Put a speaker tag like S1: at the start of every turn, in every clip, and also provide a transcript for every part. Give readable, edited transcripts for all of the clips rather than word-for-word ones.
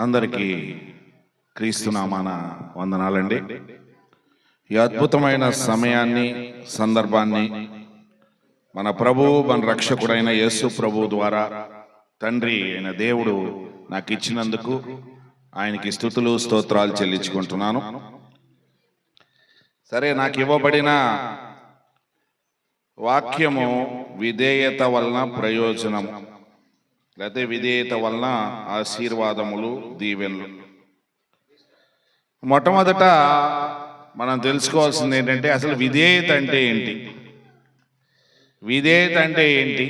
S1: అందరికీ క్రీస్తునామాన వందనాలండి. ఈ అద్భుతమైన సమయాన్ని సందర్భాన్ని మన ప్రభువు మన రక్షకుడైన యేసు ప్రభువు ద్వారా తండ్రి అయిన దేవుడు నాకు ఇచ్చినందుకు ఆయనకి స్తుతులు స్తోత్రాలు చెల్లించుకుంటున్నాను. సరే, నాకు ఇవ్వబడిన వాక్యము విధేయత వలన ప్రయోజనం, లేకపోతే విధేయత వలన ఆశీర్వాదములు, దీవెనలు. మొట్టమొదట మనం తెలుసుకోవాల్సింది ఏంటంటే అసలు విధేయత అంటే ఏంటి? విధేయత అంటే ఏంటి?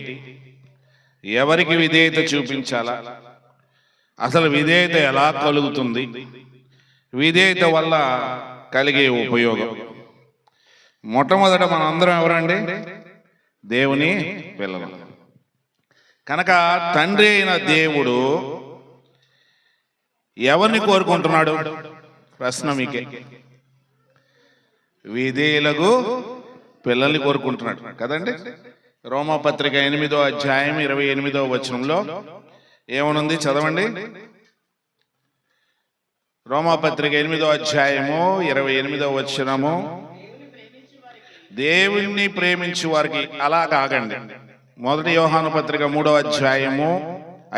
S1: ఎవరికి విధేయత చూపించాలా? అసలు విధేయత ఎలా కలుగుతుంది? విధేయత వల్ల కలిగే ఉపయోగం. మొట్టమొదట మనం అందరం ఎవరండి? దేవుని పిల్లలు. కనుక తండ్రి అయిన దేవుడు ఎవరిని కోరుకుంటున్నాడు? ప్రశ్న మీకే. విధేయులకు పిల్లల్ని కోరుకుంటున్నాడు కదండి. రోమాపత్రిక 8వ అధ్యాయం 28వ వచనంలో ఏమనుంది? చదవండి. రోమాపత్రిక 8వ అధ్యాయము 28వ వచనము. దేవుణ్ణి ప్రేమించు వారికి, అలా కాగండి. 1 యోహాను పత్రిక 3వ అధ్యాయము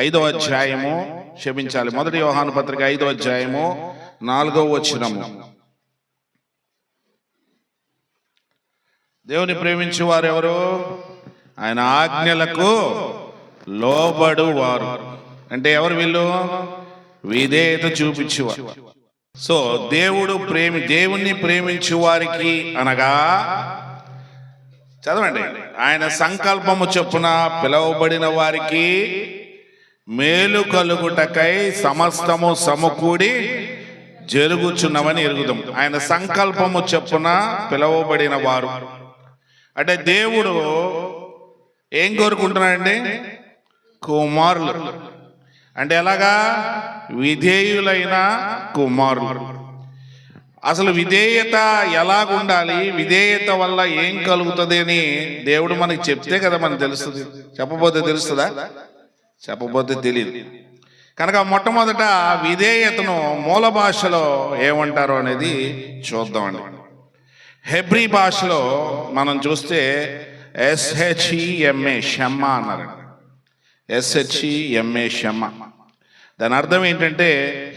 S1: 5వ అధ్యాయము, క్షమించాలి, 1 యోహాను పత్రిక 5వ అధ్యాయము 4వ వచనము. దేవుని ప్రేమించు వారు ఎవరు? ఆయన ఆజ్ఞలకు లోబడు వారు. అంటే ఎవరు వీళ్ళు? విధేయత చూపించేవారు. సో దేవుణ్ణి ప్రేమించు వారికి అనగా, చదవండి, ఆయన సంకల్పము చొప్పున పిలువబడిన వారికి మేలు కలుగుటకై సమస్తము సమకూడి జరుగుచున్నవని ఎరుగుదాం. ఆయన సంకల్పము చొప్పున పిలువబడిన వారు అంటే దేవుడు ఏం కోరుకుంటున్నాడండి? కుమారులు. అంటే ఎలాగా? విధేయులైన కుమారులు. అసలు విధేయత ఎలాగుండాలి, విధేయత వల్ల ఏం కలుగుతుంది అని దేవుడు మనకి చెప్తే కదా మనకు తెలుస్తుంది. చెప్పబోతే తెలుస్తుందా? చెప్పబోతే తెలియదు. కనుక మొట్టమొదట విధేయతను మూల భాషలో ఏమంటారో అనేది చూద్దామండి. హెబ్రీ భాషలో మనం చూస్తే SHEMA, షమ్మా అన్నారు. SHEMA, షమ్మా. దాని అర్థం ఏంటంటే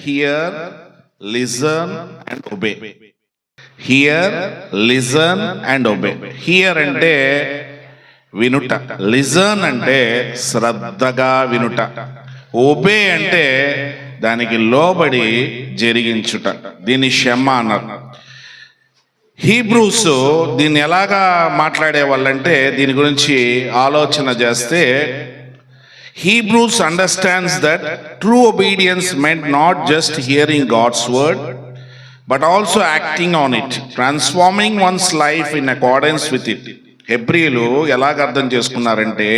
S1: here, listen and obey. Here, listen and obey. Here అంటే వినుట, లిజన్ అంటే శ్రద్ధగా వినుట, ఒబే అంటే దానికి లోబడి జరిగించుట. దీన్ని షమ్మా అన్నారు. హీబ్రూస్ దీన్ని ఎలాగా మాట్లాడే వాళ్ళంటే, దీని గురించి ఆలోచన చేస్తే, Hebrews understands that true obedience meant not just hearing God's word, but also acting on it, transforming one's life in accordance with it. హెబ్రీలు ఎలాగ అర్థం చేసుకున్నారంటే,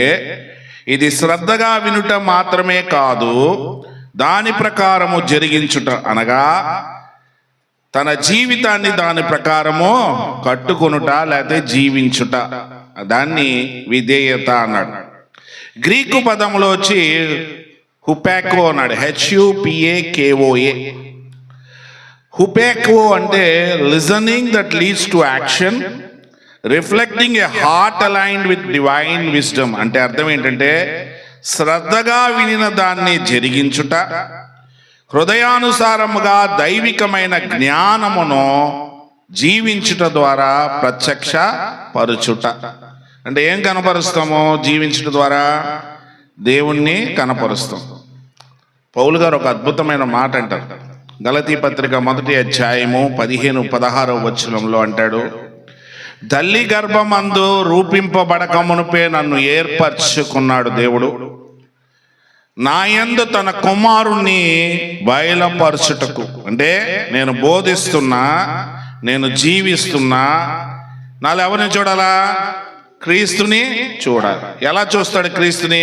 S1: ఇది శ్రద్ధగా వినుట మాత్రమే కాదు, దాని ప్రకారము జరిగించుట, అనగా తన జీవితాన్ని దాని ప్రకారము కట్టుకొనుట లేకపోతే జీవించుట. దాన్ని విధేయత అన్నాడు. గ్రీకు పదంలో వచ్చి హుపాకో అన్నాడు. HUPAKOA. హుపాకో అంటే listening that leads to action, reflecting A heart aligned with divine wisdom. అంటే అర్థం ఏంటంటే శ్రద్ధగా వినిన దాన్ని జరిగించుట, హృదయానుసారముగా దైవికమైన జ్ఞానమును జీవించుట ద్వారా ప్రత్యక్ష పరుచుట. అంటే ఏం కనపరుస్తామో జీవించుట ద్వారా? దేవుణ్ణి కనపరుస్తాం. పౌలు గారు ఒక అద్భుతమైన మాట అంటారు. గలతీ పత్రిక 1వ అధ్యాయము 15-16 వచనంలో అంటాడు, తల్లి గర్భమందు రూపింపబడక మునుపే నన్ను ఏర్పరచుకున్నాడు దేవుడు, నా యందు తన కుమారుణ్ణి బయలుపరచుటకు. అంటే నేను బోధిస్తున్నా, నేను జీవిస్తున్నా, నాలో ఎవరిని చూడాలా? క్రీస్తుని చూడాలి. ఎలా చూస్తాడు క్రీస్తుని?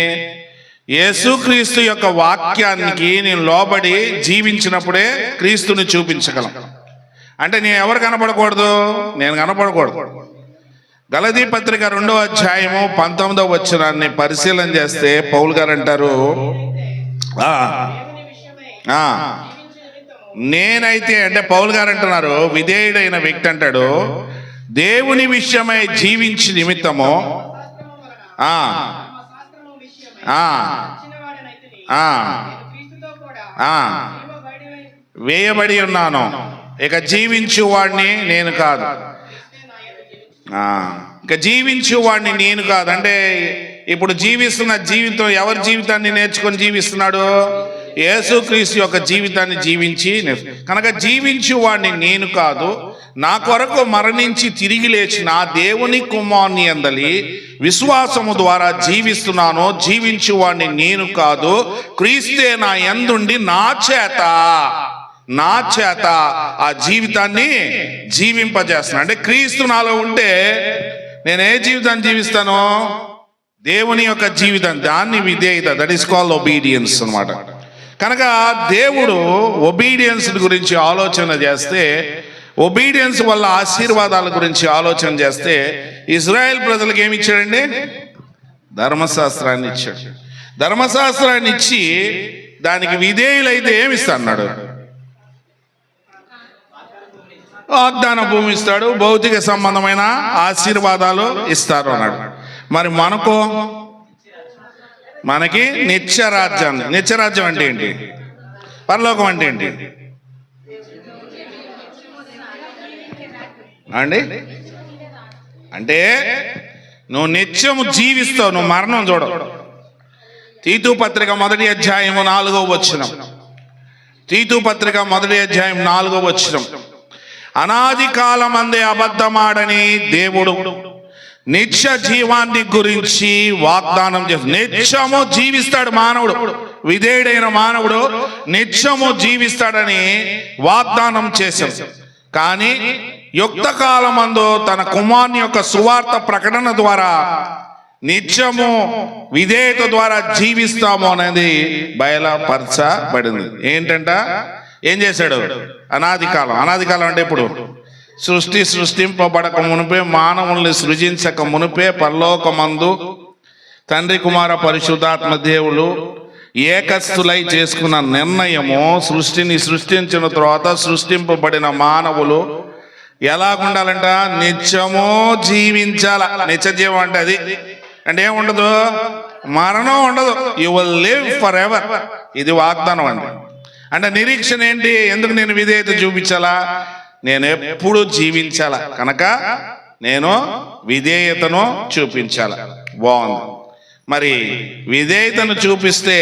S1: యేసుక్రీస్తు యొక్క వాక్యానికి నేను లోబడి జీవించినప్పుడే క్రీస్తుని చూపించగలం. అంటే నేను ఎవరు కనపడకూడదు? నేను కనపడకూడదు. గలతీ పత్రిక 2వ అధ్యాయము 19వ వచనాన్ని పరిశీలన చేస్తే పౌలు గారు అంటారు, ఆ, నేనైతే అంటే పౌలు గారు అంటున్నారు, విధేయుడైన వ్యక్తి అంటాడు, దేవుని విషయమై జీవించి నిమిత్తము ఆ ఆ ఆ ఆ వేయబడి ఉన్నాను, ఇక జీవించు వాడిని నేను కాదు. ఇక జీవించు వాడిని నేను కాదు అంటే ఇప్పుడు జీవిస్తున్న జీవితం ఎవరి జీవితాన్ని నేర్చుకొని జీవిస్తున్నాడు? యేసుక్రీస్తు యొక్క జీవితాన్ని జీవించి, కనుక జీవించు వాడిని నేను కాదు, నా కొరకు మరణించి తిరిగి లేచిన దేవుని కుమారుని యందలి విశ్వాసము ద్వారా జీవిస్తున్నాను. జీవించు వాడిని నేను కాదు, క్రీస్తే నా యందుండి నా చేత ఆ జీవితాన్ని జీవింపజేస్తున్నాను. అంటే క్రీస్తు నాలో ఉంటే నేను ఏ జీవితాన్ని జీవిస్తాను? దేవుని యొక్క జీవితం, దాన్ని విధేయత, దట్ ఈస్ కాల్డ్ ఒబీడియన్స్ అన్నమాట. కనుక దేవుడు ఒబీడియన్స్ గురించి ఆలోచన చేస్తే, ఒబీడియన్స్ వల్ల ఆశీర్వాదాల గురించి ఆలోచన చేస్తే, ఇజ్రాయెల్ ప్రజలకు ఏమి ఇచ్చాడండి? ధర్మశాస్త్రాన్ని ఇచ్చాడు. ధర్మశాస్త్రాన్ని ఇచ్చి దానికి విధేయులైతే ఏమి ఇస్తాడు? వాగ్దాన భూమి ఇస్తాడు, భౌతిక సంబంధమైన ఆశీర్వాదాలు ఇస్తారు అన్నాడు. మరి మనకి నిత్యరాజ్యాన్ని, నిత్యరాజ్యం అంటే ఏంటి? పరలోకం అంటే ఏంటి అండి? అంటే నువ్వు నిత్యము జీవిస్తావు, నువ్వు మరణం చూడవు. తీతు పత్రిక 1వ అధ్యాయము 4వ వచనం, తీతు పత్రిక 1వ అధ్యాయం 4వ వచనం, అనాది కాలమందే అబద్ధమాడని దేవుడు నిత్య జీవాన్ని గురించి వాగ్దానం చేస్తాడు. నిత్యము జీవిస్తాడు మానవుడు, విధేయుడైన మానవుడు నిత్యము జీవిస్తాడని వాగ్దానం చేశాడు. కానీ యుక్త కాలమందు తన కుమారుని యొక్క సువార్త ప్రకటన ద్వారా నిత్యము విధేయత ద్వారా జీవిస్తాము అనేది బయలుపరచబడింది. ఏంటంట? ఏం చేశాడు? అనాది కాలం అంటే ఇప్పుడు సృష్టింపబడక మునిపే, మానవుల్ని సృజించక మునిపే పరలోకమందు తండ్రి కుమార పరిశుద్ధాత్మ దేవులు ఏకస్థులై చేసుకున్న నిర్ణయము, సృష్టిని సృష్టించిన తర్వాత సృష్టింపబడిన మానవులు ఎలాగుండాలంట? నిత్యము జీవించాల. నిత్య జీవం అంటే అది అంటే ఏముండదు? మరణం ఉండదు. You will live for ever. ఇది వాగ్దానం అండి. అంటే నిరీక్షణ ఏంటి? ఎందుకు నేను విధేయత చూపించాలా? నేను ఎప్పుడు జీవించాల కనుక నేను విధేయతను చూపించాల. బాగుంది. మరి విధేయతను చూపిస్తే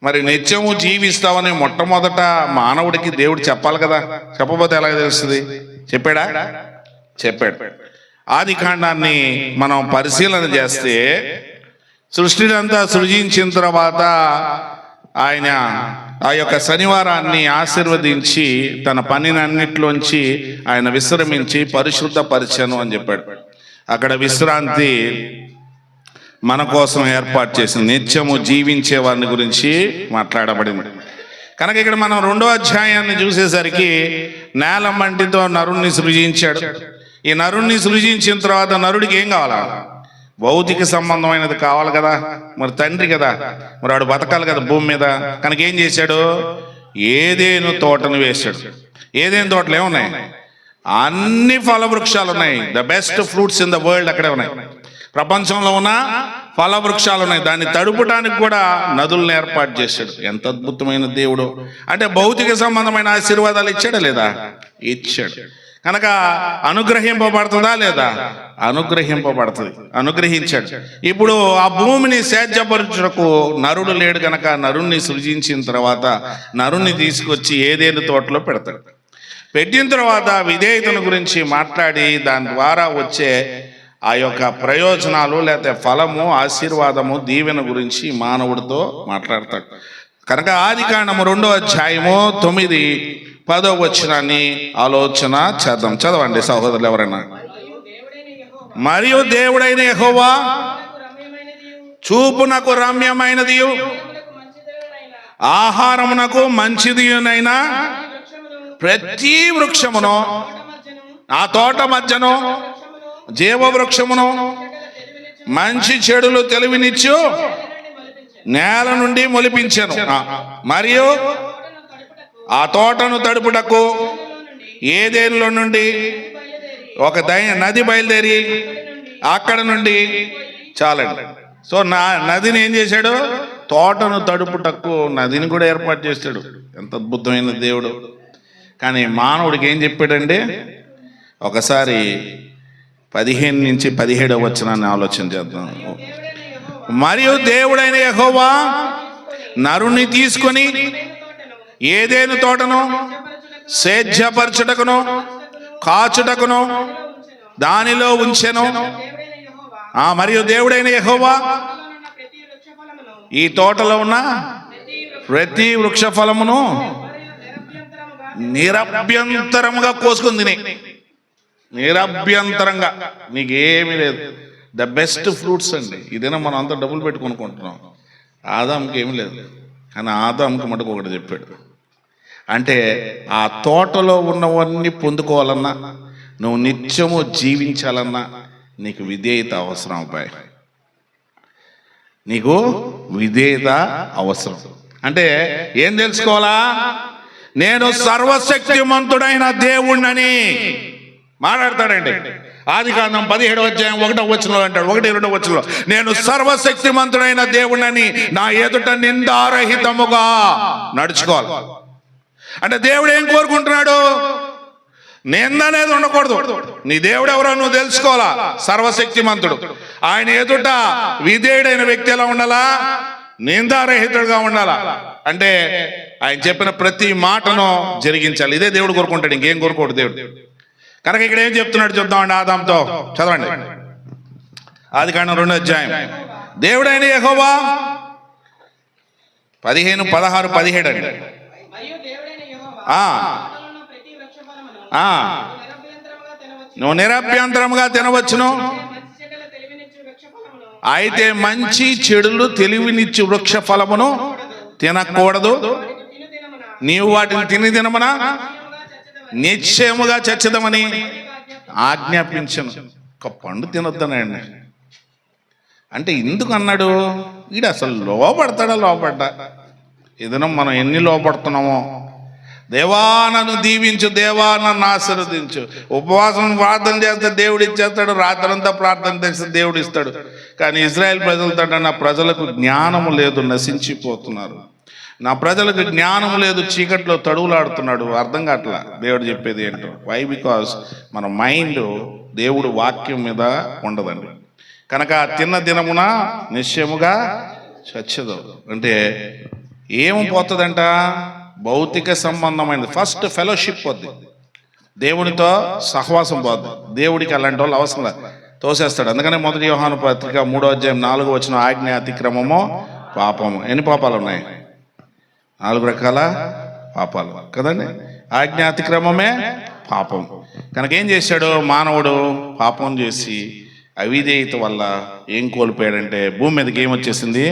S1: మరి నిత్యము జీవిస్తావని మొట్టమొదట మానవుడికి దేవుడు చెప్పాలి కదా. చెప్పబోతే ఎలాగ తెలుస్తుంది? చెప్పాడు. ఆది కాండాన్ని మనం పరిశీలన చేస్తే సృష్టినంతా సృజించిన తర్వాత ఆయన ఆ యొక్క శనివారాన్ని ఆశీర్వదించి తన పనిని అన్నిట్లోంచి ఆయన విశ్రమించి పరిశుద్ధపరిచను అని చెప్పాడు. అక్కడ విశ్రాంతి మన కోసం ఏర్పాటు చేసిన నిత్యము జీవించే వారిని గురించి మాట్లాడబడింది. కనుక ఇక్కడ మనం 2వ అధ్యాయాన్ని చూసేసరికి నేల మంటితో నరుణ్ణి సృజించాడు. ఈ నరుణ్ణి సృజించిన తర్వాత నరుడికి ఏం కావాలా? భౌతిక సంబంధమైనది కావాలి కదా. మరి తండ్రి కదా, మరి వాడు బతకాలి కదా భూమి మీద. కనుక ఏం చేశాడు? ఏదేను తోటను వేశాడు. ఏదేను తోటలు ఏమున్నాయి? అన్ని ఫలవృక్షాలు ఉన్నాయి. The best fruits in the world అక్కడే ఉన్నాయి. ప్రపంచంలో ఉన్న ఫలవృక్షాలు ఉన్నాయి. దాన్ని తడుపడానికి కూడా నదులను ఏర్పాటు చేశాడు. ఎంత అద్భుతమైన దేవుడు! అంటే భౌతిక సంబంధమైన ఆశీర్వాదాలు ఇచ్చాడా లేదా? ఇచ్చాడు. కనుక అనుగ్రహింపబడుతుందా లేదా? అనుగ్రహింపబడుతుంది. అనుగ్రహించాడు. ఇప్పుడు ఆ భూమిని సేద్యపరచుటకు నరుడు లేడు కనుక నరుణ్ణి సృజించిన తర్వాత నరుణ్ణి తీసుకొచ్చి ఏదేను తోటలో పెడతాడు. పెట్టిన తర్వాత విధేయతను గురించి మాట్లాడి దాని ద్వారా వచ్చే ఆ యొక్క ప్రయోజనాలు లేకపోతే ఫలము, ఆశీర్వాదము, దీవెన గురించి మానవుడితో మాట్లాడతాడు. కనుక ఆదికాండము 2వ అధ్యాయము 9, 10వ వచనాన్ని ఆలోచన చేద్దాం. చదవండి సహోదరులు ఎవరైనా. మరియు దేవుడైన యెహోవా చూపునకు రమ్యమైనది, ఆహారమునకు మంచిదియునైనా ప్రతి వృక్షమును, ఆ తోట మధ్యను జీవవృక్షమును, మంచి చెడులు తెలివినిచ్చు నేల నుండి మొలిపించాను. మరియు ఆ తోటను తడుపుటకు ఏదేనులో నుండి ఒక నది బయలుదేరి అక్కడ నుండి చాలండి. సో నదిని ఏం చేశాడు? తోటను తడుపుటకు నదిని కూడా ఏర్పాటు చేశాడు. ఎంత అద్భుతమైన దేవుడు. కానీ మానవుడికి ఏం చెప్పాడండి? ఒకసారి 15 నుంచి 17 వచనాన్ని ఆలోచన చేద్దాం. మరియు దేవుడైన యెహోవా నరుని తీసుకొని ఏదేను తోటను సేద్యపరచుటకును కాచుటకును దానిలో ఉంచెను. మరియు దేవుడైన యెహోవా ఈ తోటలో ఉన్న ప్రతి వృక్ష ఫలమును నిరభ్యంతరముగా కోసుకుని తినే. నిరభ్యంతరంగా, నీకేమీ లేదు. ద బెస్ట్ ఫ్రూట్స్ అండి. ఇదేనా మనం అంతా డబ్బులు పెట్టి కొనుక్కుంటున్నాం. ఆదాంకి ఏమీ లేదు, కానీ ఆదాంకి మటుకు ఒకటి చెప్పాడు. అంటే ఆ తోటలో ఉన్నవన్నీ పొందుకోవాలన్నా, నువ్వు నిత్యము జీవించాలన్నా నీకు విధేయత అవసరం. అబ్బాయి, నీకు విధేయత అవసరం. అంటే ఏం తెలుసుకోవాలా? నేను సర్వశక్తిమంతుడైన దేవుణ్ణని మాట్లాడతాడండి. ఆదికాండం 17వ అధ్యాయం 1వ వచనంలో అంటాడు, 1-2 వచనంలో, నేను సర్వశక్తిమంతుడైన దేవుణ్ణని నా ఎదుట నిందారహితముగా నడుచుకోవాలి. అంటే దేవుడు ఏం కోరుకుంటున్నాడు? నింద అనేది ఉండకూడదు. నీ దేవుడు ఎవరో నువ్వు తెలుసుకోవాలా. సర్వశక్తిమంతుడు. ఆయన ఎదుట విధేయుడైన వ్యక్తి ఎలా ఉండాలా? నిందారహితుడుగా ఉండాలా. అంటే ఆయన చెప్పిన ప్రతి మాటను జరిగించాలి. ఇదే దేవుడు కోరుకుంటాడు, ఇంకేం కోరుకోడు దేవుడు. కనుక ఇక్కడ ఏం చెప్తున్నాడు చూద్దామండి. ఆదాంతో చదవండి. ఆదికాండం 2వ అధ్యాయం. దేవుడైన యెహోవా 15, 16, 17 అండి. నువ్వు నిరభ్యంతరముగా తినవచ్చును. అయితే మంచి చెడులు తెలివినిచ్చు వృక్ష ఫలమును తినకూడదు. నీవు వాటిని తిని తినమనా నిశ్చయముగా చచ్చదమని ఆజ్ఞాపించను. ఒక పండు తినొద్దనండి. అంటే ఎందుకు అన్నాడు? వీడు అసలు లోపడతాడా? లోపడ్డా ఏదైనా మనం ఎన్ని లోపడుతున్నామో. దేవా నన్ను దీవించు, దేవా నన్ను ఆశీర్వదించు. ఉపవాసం ప్రార్థన చేస్తే దేవుడు ఇచ్చేస్తాడు, రాత్రంతా ప్రార్థన చేస్తే దేవుడు ఇస్తాడు. కానీ ఇజ్రాయెల్ ప్రజలతో, నా ప్రజలకు జ్ఞానము లేదు, నశించిపోతున్నారు. నా ప్రజలకు జ్ఞానం లేదు, చీకట్లో తడువులాడుతున్నాడు. అర్థం కావట్లా దేవుడు చెప్పేది ఏంటో. వై? బికాస్ మన మైండ్ దేవుడు వాక్యం మీద ఉండదండి. కనుక తిన్న దినమున నిశ్చయముగా చచ్చదు. అంటే ఏమి పోతుందంట? భౌతిక సంబంధమైనది. ఫస్ట్ ఫెలోషిప్ పోద్ది, దేవునితో సహవాసం పోద్ది. దేవుడికి అలాంటి వాళ్ళు అవసరం లేదు, తోసేస్తాడు. అందుకనే 1 యోహాను పత్రిక 3వ అధ్యాయం 4వ వచనం, ఆజ్ఞ అతిక్రమము పాపము. ఎన్ని పాపాలు ఉన్నాయి? 4 రకాల పాపాలు కదండి. ఆజ్ఞ అతిక్రమమే పాపం. కనుక ఏం చేశాడు మానవుడు? పాపం చేసి అవిధేయత వల్ల ఏం కోల్పోయాడంటే భూమి మీదకి ఏమొచ్చేసింది?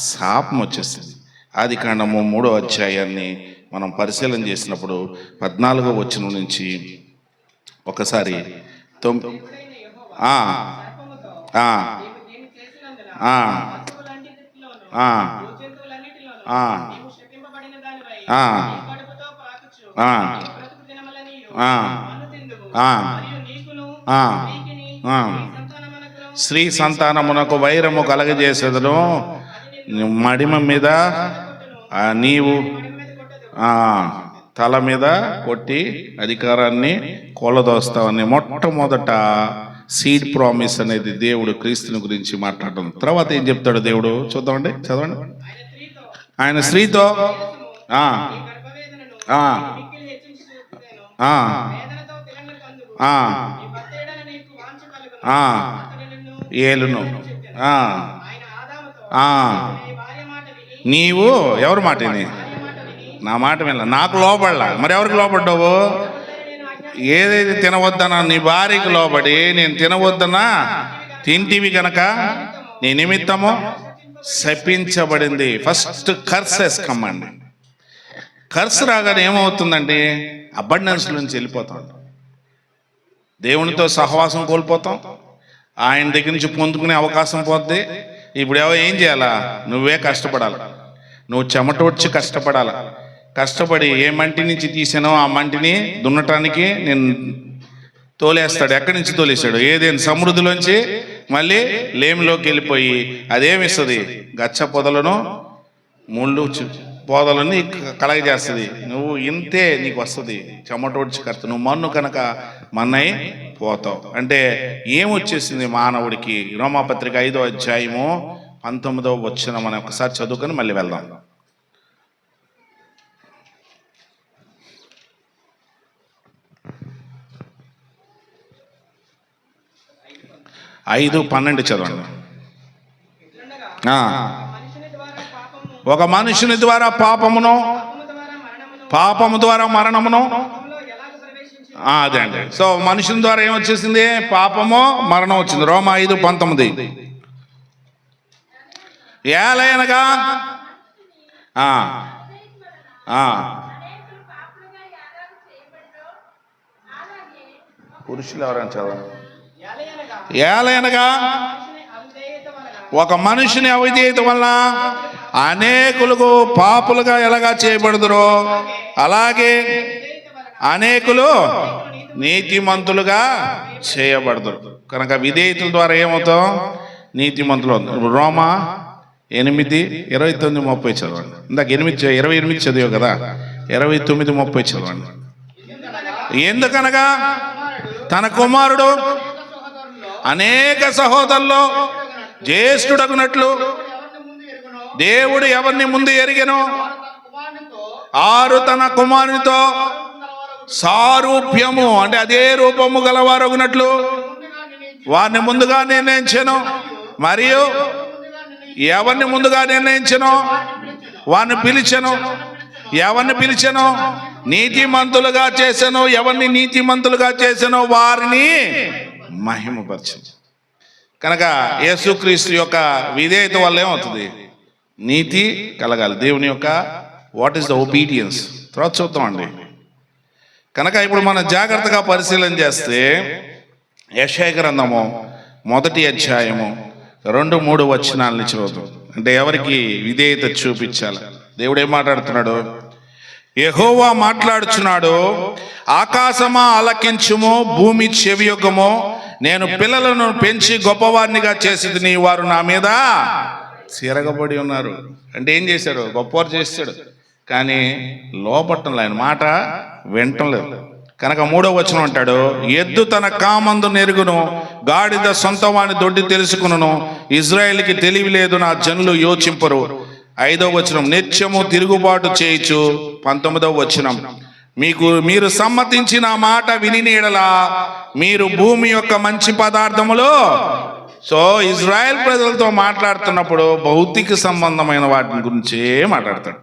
S1: శాపం వచ్చేసింది. ఆదికాండము 3వ అధ్యాయాన్ని మనం పరిశీలన చేసినప్పుడు 14వ వచనం నుంచి ఒకసారి స్త్రీ సంతానమునకు వైరము కలగజేసేదను, మడిమ మీద నీవు తల మీద కొట్టి అధికారాన్ని కూలదోస్తావని మొట్టమొదట సీడ్ ప్రామిస్ అనేది దేవుడు క్రీస్తుని గురించి మాట్లాడటం. తర్వాత ఏం చెప్తాడు దేవుడు? చూద్దామండి, చదవండి. ఆయన స్త్రీతో ఏలును. నీవు ఎవరి మాట విని? నా మాట వినలా, నాకు లోపడలా. మరి ఎవరికి లోపడ్డావు? ఏదైతే తినవద్దనా నీ భార్యకి లోబడి నేను తినవద్దనా తింటివి కనుక నీ నిమిత్తము శపించబడింది. ఫస్ట్ కర్సెస్ కమ్మండి. కర్స్ రాగానే ఏమవుతుందండి? అబండెన్స్ నుంచి వెళ్ళిపోతాం, దేవునితో సహవాసం కోల్పోతాం, ఆయన దగ్గర నుంచి పొందుకునే అవకాశం పోద్ది. ఇప్పుడు ఏం చేయాలా? నువ్వే కష్టపడాలి, నువ్వు చెమటొడ్చి కష్టపడాలి. కష్టపడి ఏ మంటి నుంచి తీసానో ఆ మంటిని దున్నటానికి నేను తోలేస్తాడు. ఎక్కడి నుంచి తోలేశాడు? ఏదైనా సమృద్ధిలోంచి మళ్ళీ లేమిలోకి వెళ్ళిపోయి అదేమిస్తుంది? గచ్చ పొదలను ముళ్ళు పోదలని కలగజేస్తుంది. నువ్వు ఇంతే నీకు వస్తుంది, చెమటోడ్చి కర్త. నువ్వు మన్ను కనుక మన్నై పోతావు. అంటే ఏమొచ్చేసింది మానవుడికి? రోమాపత్రిక 5వ అధ్యాయము 19వ వచనం మనం ఒకసారి చదువుకొని మళ్ళీ వెళ్దాం. 5:12 చదవండి. ఒక మనుషుని ద్వారా పాపమును, పాపము ద్వారా మరణమును. అదే అండి. సో మనుషుని ద్వారా ఏమొచ్చేసింది? పాపము, మరణం వచ్చింది. రోమా 5:19. ఏలయనగా పురుషులు ఎవరైనా చదవండి. ఏలయనగా ఒక మనిషిని అవిధేయత వల్ల అనేకులకు పాపులుగా ఎలాగా చేయబడుదురో అలాగే అనేకులు నీతిమంతులుగా చేయబడుదురు. కనుక విధేయతల ద్వారా ఏమవుతాం? నీతిమంతులు. రోమా 8:29-30 చదవండి. ఇందాక 28 చదివావు కదా, 29-30 చదవండి. ఎందుకనగా తన కుమారుడు అనేక సహోదరుల్లో జ్యేష్ఠుడగునట్లు దేవుడు ఎవరిని ముందు ఎరిగెనో ఆరు తన కుమారునితో సారూప్యము, అంటే అదే రూపము గలవారగునట్లు వారిని ముందుగా నిర్ణయించెను. మరియు ఎవరిని ముందుగా నిర్ణయించెనో వారిని పిలిచెను. ఎవరిని పిలిచెనో నీతిమంతులుగా చేసెను. ఎవరిని నీతిమంతులుగా చేసెనో వారిని మహిమపరచు. కనుక యేసుక్రీస్తు యొక్క విధేయత వల్ల ఏమవుతుంది? నీతి కలగాలి. దేవుని యొక్క వాట్ ఈస్ ద ఒబీడియన్స్ తర్వాత చూద్దామండి. కనుక ఇప్పుడు మనం జాగ్రత్తగా పరిశీలన చేస్తే యెషయా గ్రంథము 1వ అధ్యాయము 2-3 వచనాలని చదువుతాం. అంటే ఎవరికి విధేయత చూపించాలి? దేవుడు ఏం మాట్లాడుతున్నాడు? యెహోవా మాట్లాడుచున్నాడు, ఆకాశమా ఆలకించుము, భూమి చెవియొగ్గము. నేను పిల్లలను పెంచి గొప్పవారినిగా చేసేది, వారు నా మీద తిరగబడి ఉన్నారు. అంటే ఏం చేశాడు? గొప్పవారు చేశాడు, కానీ లోపట్టంలో ఆయన మాట వింటం లేదు. కనుక 3వ వచనం అంటాడు, ఎద్దు తన కామందు నెరుగును, గాడిద సొంత వాని దొడ్డి తెలుసుకును, ఇజ్రాయేలుకి తెలివి లేదు, నా జనులు యోచింపరు. 5వ వచనం, నిత్యము తిరుగుబాటు చేయుచు. 19వ వచనం, మీరు సమ్మతించిన మాట విని నీడలా మీరు భూమి యొక్క మంచి పదార్థములు. సో ఇజ్రాయెల్ ప్రజలతో మాట్లాడుతున్నప్పుడు భౌతిక సంబంధమైన వాటి గురించే మాట్లాడతాడు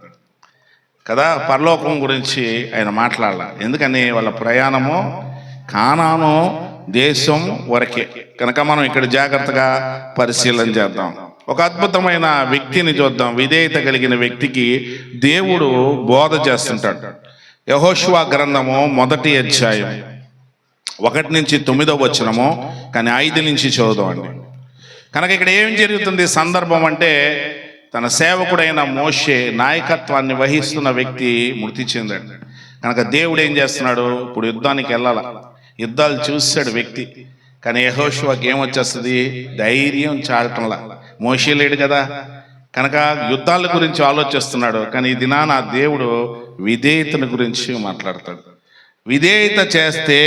S1: కదా, పరలోకం గురించి ఆయన మాట్లాడాల. ఎందుకని? వాళ్ళ ప్రయాణము కానాను దేశం వరకే. కనుక మనం ఇక్కడ జాగ్రత్తగా పరిశీలన చేద్దాం. ఒక అద్భుతమైన వ్యక్తిని చూద్దాం. విధేయత కలిగిన వ్యక్తికి దేవుడు బోధ చేస్తుంటాడు. యెహోషువ గ్రంథము 1వ అధ్యాయం 1-9 వచనము, కానీ 5 నుంచి చదువుదామండి. కనుక ఇక్కడ ఏం జరుగుతుంది సందర్భం అంటే, తన సేవకుడైన మోషే నాయకత్వాన్ని వహిస్తున్న వ్యక్తి మృతి చెందాడు. కనుక దేవుడు ఏం చేస్తున్నాడు? ఇప్పుడు యుద్ధానికి వెళ్ళాల. యుద్ధాలు చూశాడు వ్యక్తి, కానీ యెహోషువకి ఏమొచ్చేస్తుంది? ధైర్యం చాలటంలా. మోషే లేడు కదా, కనుక యుద్ధాల గురించి ఆలోచిస్తున్నాడు. కానీ ఈ దినాన దేవుడు విధేయతను గురించి మాట్లాడతాడు. విధేయత చేస్తే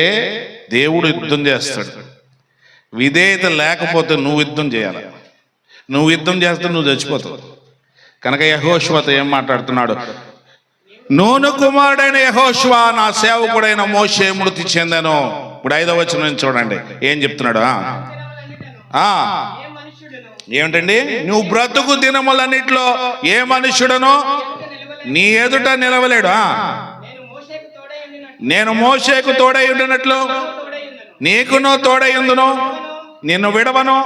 S1: దేవుడు యుద్ధం చేస్తాడు. విధేయత లేకపోతే నువ్వు యుద్ధం చేయాలి. నువ్వు యుద్ధం చేస్తే నువ్వు చచ్చిపోతావు. కనుక యెహోషువతో ఏం మాట్లాడుతున్నాడు? నూను కుమారుడైన యెహోషువ నా సేవకుడైన మోషే మృతి చెందాను. ఇప్పుడు 5వ వచనం చూడండి ఏం చెప్తున్నాడు. ఏమిటండి? నువ్వు బ్రతుకు దినములన్నిట్లో ఏ మనుష్యుడనో నీ ఎదుట నిలవలేడు. నేను మోషేకు తోడై ఉండినట్లు నీకును తోడై ఉందును, నిన్ను విడవను,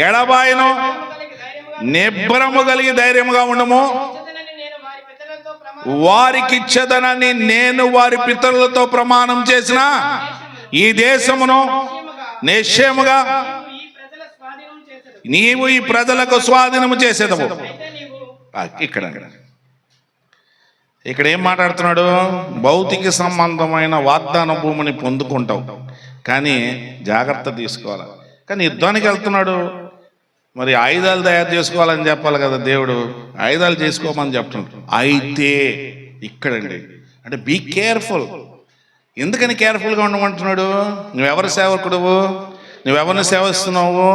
S1: ఎడబాయను, నిబ్బరము కలిగి ధైర్యముగా ఉండము. వారికిచ్చదనని నేను వారి పితరులతో ప్రమాణం చేసిన ఈ దేశమును నిశ్చయముగా నీవు ఈ ప్రజలకు స్వాధీనము చేసేదవు. ఇక్కడ ఇక్కడ ఏం మాట్లాడుతున్నాడు? భౌతిక సంబంధమైన వాగ్దాన భూమిని పొందుకుంటావు, కానీ జాగ్రత్త తీసుకోవాలి. కానీ యుద్ధానికి వెళ్తున్నాడు, మరి ఆయుధాలు తయారు చేసుకోవాలని చెప్పాలి కదా దేవుడు. ఆయుధాలు చేసుకోమని చెప్తున్నాడు. అయితే ఇక్కడండి అంటే బీ కేర్ఫుల్. ఎందుకని కేర్ఫుల్గా ఉండమంటున్నాడు? నువ్వెవరి సేవకుడువు? నువ్వెవరిని సేవిస్తున్నావు?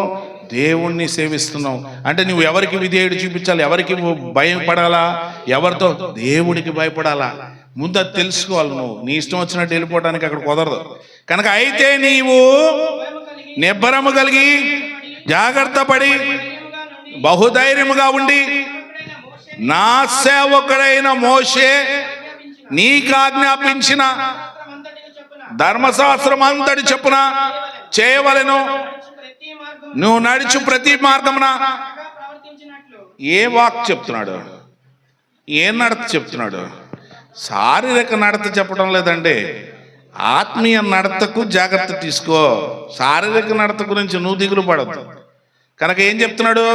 S1: దేవుణ్ణి సేవిస్తున్నావు అంటే నువ్వు ఎవరికి విధేయుడు చూపించాలి? ఎవరికి భయపడాలా? ఎవరితో? దేవుడికి భయపడాలా. ముందు అది తెలుసుకోవాలి. నువ్వు నీ ఇష్టం వచ్చినట్టు వెళ్ళిపోవడానికి అక్కడ కుదరదు. కనుక అయితే నీవు నిబ్బరము కలిగి జాగ్రత్త పడి బహుధైర్యముగా ఉండి నా సేవకుడైన మోషే నీకు ఆజ్ఞాపించిన ధర్మశాస్త్రం అంతటి చొప్పున చేయవలెను. నువ్వు నడుచు ప్రతి మార్గమున. ఏ వాక్ చెప్తున్నాడు? ఏ నడత చెప్తున్నాడు? శారీరక నడత చెప్పడం లేదండి. ఆత్మీయ నడతకు జాగ్రత్త తీసుకో. శారీరక నడత గురించి నువ్వు దిగులు పడద్దు. కనుక ఏం చెప్తున్నాడు?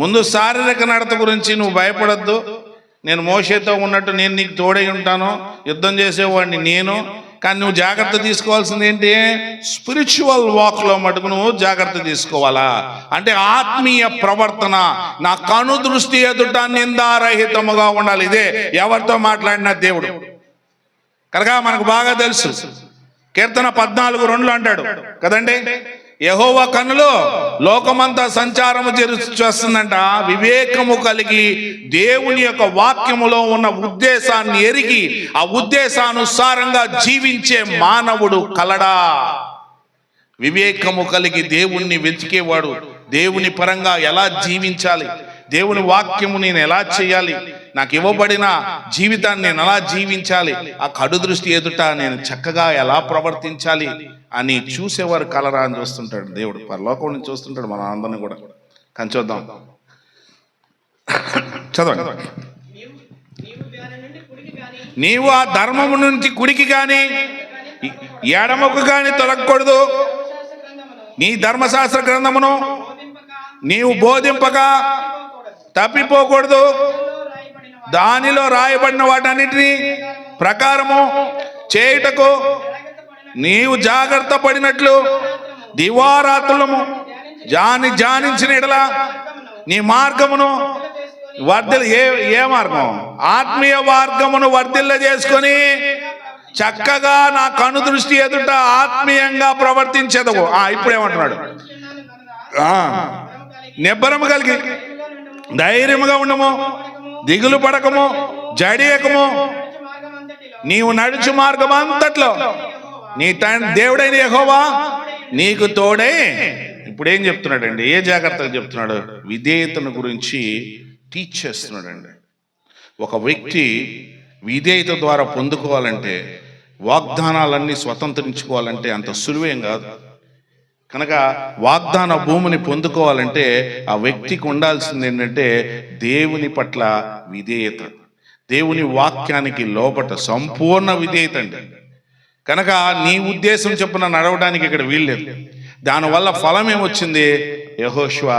S1: ముందు శారీరక నడత గురించి నువ్వు భయపడద్దు. నేను మోషేతో ఉన్నట్టు నేను నీకు తోడై ఉంటాను, యుద్ధం చేసేవాడిని నేను. కానీ నువ్వు జాగ్రత్త తీసుకోవాల్సింది ఏంటి? స్పిరిచువల్ వాక్లో మటుకు నువ్వు జాగ్రత్త తీసుకోవాలా. అంటే ఆత్మీయ ప్రవర్తన నా కను దృష్టి ఎదుట నిందారహితముగా ఉండాలి. ఇదే ఎవరితో మాట్లాడిన దేవుడు. కనుక మనకు బాగా తెలుసు, కీర్తన 14:2 అంటాడు కదండి, యెహోవా కన్నులో లోకమంతా సంచారము చేస్తుందంట. వివేకము కలిగి దేవుని యొక్క వాక్యములో ఉన్న ఉద్దేశాన్ని ఎరిగి ఆ ఉద్దేశానుసారంగా జీవించే మానవుడు కలడా. వివేకము కలిగి దేవుణ్ణి వెతికేవాడు దేవుని పరంగా ఎలా జీవించాలి, దేవుని వాక్యము నేను ఎలా చేయాలి, నాకు ఇవ్వబడిన జీవితాన్ని నేను ఎలా జీవించాలి, ఆ కడు దృష్టి ఎదుట నేను చక్కగా ఎలా ప్రవర్తించాలి అని చూసేవారు కలరా అని చూస్తుంటాడు దేవుడు. పరలోకం నుంచి చూస్తుంటాడు మన అందరిని కూడా. కానీ చూద్దాం, చదవండి. నీవు ఆ ధర్మము నుంచి కుడికి గాని ఎడమకు గాని తొలగకూడదు. నీ ధర్మశాస్త్ర గ్రంథమును నీవు బోధింపక తప్పిపోకూడదు. దానిలో రాయబడిన వాటన్నిటినీ ప్రకారము చేయుటకు నీవు జాగ్రత్త పడినట్లు దివారాత్రులము జానించిన ఎడల నీ మార్గమును ఏ మార్గం? ఆత్మీయ మార్గమును వర్ధిల్ల చేసుకొని చక్కగా నా కను దృష్టి ఎదుట ఆత్మీయంగా ప్రవర్తించేదవు. ఇప్పుడేమంటున్నాడు? నిబ్బరము కలిగి ధైర్యముగా ఉండము, దిగులు పడకము, జడియకము. నీవు నడుచు మార్గం అంతట్లో నీ దేవుడైన యెహోవా నీకు తోడే. ఇప్పుడు ఏం చెప్తున్నాడండి? ఏ జాగ్రత్తగా చెప్తున్నాడు? విధేయతను గురించి టీచ్ చేస్తున్నాడండి. ఒక వ్యక్తి విధేయత ద్వారా పొందుకోవాలంటే, వాగ్దానాలన్నీ స్వతంత్రించుకోవాలంటే అంత సులువేం కాదు. కనుక వాగ్దాన భూమిని పొందుకోవాలంటే ఆ వ్యక్తికి ఉండాల్సింది ఏంటంటే దేవుని పట్ల విధేయత, దేవుని వాక్యానికి లోపట సంపూర్ణ విధేయత అండి. కనుక నీ ఉద్దేశం చొప్పున నడవడానికి ఇక్కడ వీల్లేదు. దానివల్ల ఫలం ఏమొచ్చింది? యెహోషువ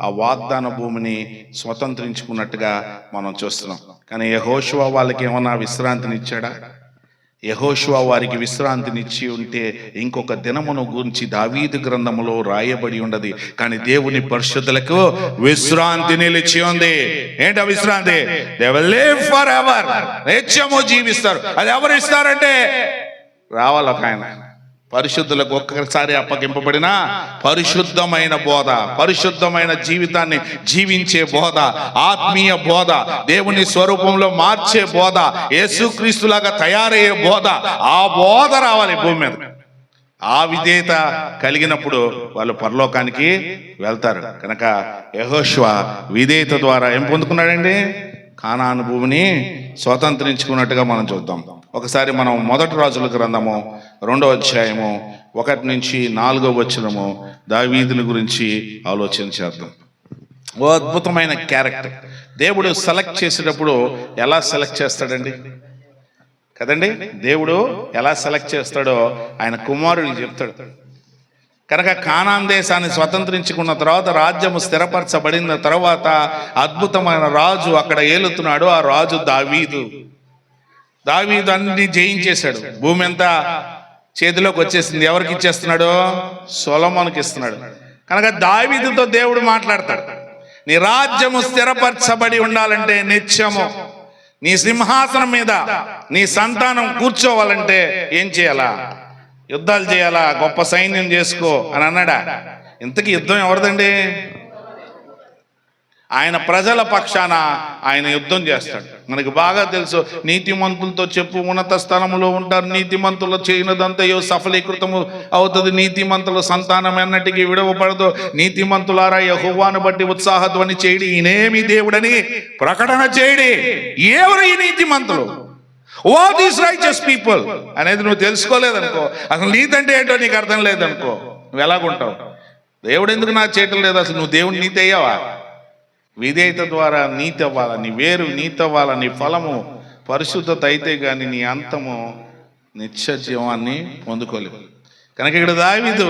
S1: ఆ వాగ్దాన భూమిని స్వతంత్రించుకున్నట్టుగా మనం చూస్తున్నాం. కానీ యెహోషువ వాళ్ళకి ఏమన్నా విశ్రాంతినిచ్చాడా? యెహోషువ వారికి విశ్రాంతినిచ్చి ఉంటే ఇంకొక దినమును గురించి దావీదు గ్రంథములో రాయబడి ఉండదు. కానీ దేవుని పరిశుద్ధులకు విశ్రాంతి నిలిచి ఉంది. ఏంటి విశ్రాంతి? They will live for ever. నిత్యము జీవిస్తారు. అది ఎవరు ఇస్తారంటే రావాలి ఒక ఆయన. పరిశుద్ధులకు ఒక్కసారి అప్పగింపబడిన పరిశుద్ధమైన బోధ, పరిశుద్ధమైన జీవితాన్ని జీవించే బోధ, ఆత్మీయ బోధ, దేవుని స్వరూపంలో మార్చే బోధ, యేసుక్రీస్తులాగా తయారయ్యే బోధ, ఆ బోధ రావాలి భూమి మీద. ఆ విధేయత కలిగినప్పుడు వాళ్ళు పరలోకానికి వెళ్తారు. కనుక యెహోషువ విధేయత ద్వారా ఏం పొందుకున్నాడండి? కానాను భూమిని స్వతంత్రించుకున్నట్టుగా మనం చూద్దాం. ఒకసారి మనం 1 రాజుల గ్రంథము 2వ అధ్యాయము 1 నుంచి 4వ వచనము దావీదుని గురించి ఆలోచన చేద్దాం. ఓ అద్భుతమైన క్యారెక్టర్. దేవుడు సెలెక్ట్ చేసేటప్పుడు ఎలా సెలెక్ట్ చేస్తాడండి కదండి? దేవుడు ఎలా సెలెక్ట్ చేస్తాడో ఆయన కుమారుడికి చెప్తాడు. కనుక కానాన్ దేశాన్ని స్వతంత్రించుకున్న తర్వాత, రాజ్యము స్థిరపరచబడిన తర్వాత అద్భుతమైన రాజు అక్కడ ఏలుతున్నాడు. ఆ రాజు దావీదు. దావీదు అన్ని జయించేశాడు, భూమి అంతా చేతిలోకి వచ్చేసింది. ఎవరికి ఇచ్చేస్తున్నాడు? సొలొమోనుకి ఇస్తున్నాడు. కనుక దావీదుతో దేవుడు మాట్లాడతాడు, నీ రాజ్యము స్థిరపరచబడి ఉండాలంటే, నిత్యము నీ సింహాసనం మీద నీ సంతానం కూర్చోవాలంటే ఏం చేయాలా? యుద్ధాలు చేయాలా, గొప్ప సైన్యం చేసుకో అని అన్నాడా? ఇంతకీ యుద్ధం ఎవరిదండి? ఆయన ప్రజల పక్షాన ఆయన యుద్ధం చేస్తాడు. మనకి బాగా తెలుసు, నీతిమంతులతో చెప్పు ఉన్నత స్థలములో ఉంటారు, నీతిమంతులు చేయనదంతయో సఫలీకృతము అవుతుంది, నీతిమంతుల సంతానం ఎన్నటికీ విడవపడదు, నీతిమంతులారా యెహోవాను బట్టి ఉత్సాహధ్వని చేయడి, ఈయనేమి దేవుడని ప్రకటన చేయడి. ఎవరు ఈ నీతిమంతులు? వాట్ ఈస్ రైచియస్ పీపుల్ అనేది నువ్వు తెలుసుకోలేదనుకో, అసలు నీతి అంటే ఏంటో నీకు అర్థం లేదనుకో, నువ్వు ఎలాగుంటావు? దేవుడు ఎందుకు నాకు చేయటం లేదు? అసలు నువ్వు దేవుడు నీతి అయ్యావా? విధేయత ద్వారా నీతి అవ్వాలా, నీ వేరు నీతి అవ్వాలా, నీ ఫలము పరిశుద్ధత అయితే కానీ నీ అంతము నిత్య జీవాన్ని పొందుకోలేవు. కనుక ఇక్కడ దావీదు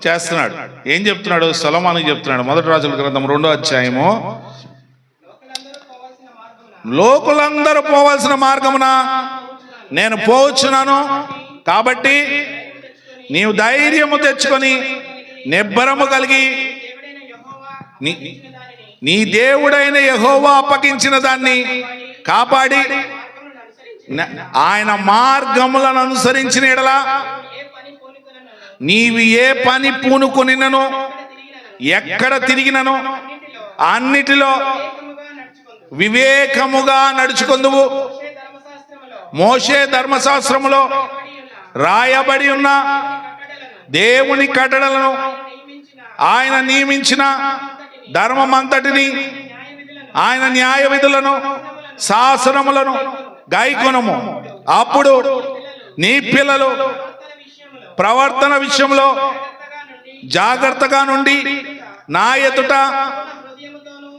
S1: చేస్తున్నాడు. ఏం చెప్తున్నాడు? సొలొమోనుకు చెప్తున్నాడు. 1 రాజుల గ్రంథం 2వ అధ్యాయము, లోకులందరూ పోవాల్సిన మార్గమున నేను పోవచ్చున్నాను, కాబట్టి నీవు ధైర్యము తెచ్చుకొని నిబ్బరము కలిగి నీ దేవుడైన యెహోవా అప్పగించిన దాన్ని కాపాడి ఆయన మార్గములను అనుసరించిన ఎడల నీవు ఏ పని పూనుకొనినను ఎక్కడ తిరిగినను అన్నిటిలో వివేకముగా నడుచుకొందువు. మోషే ధర్మశాస్త్రములో రాయబడి ఉన్న దేవుని కట్టడలను ఆయన నియమించిన ధర్మమంతటిని, ఆయన న్యాయ విధులను శాసనములను గైకొనుము. అప్పుడు నీ పిల్లలు ప్రవర్తన విషయంలో జాగ్రత్తగా నుండి నా ఎదుట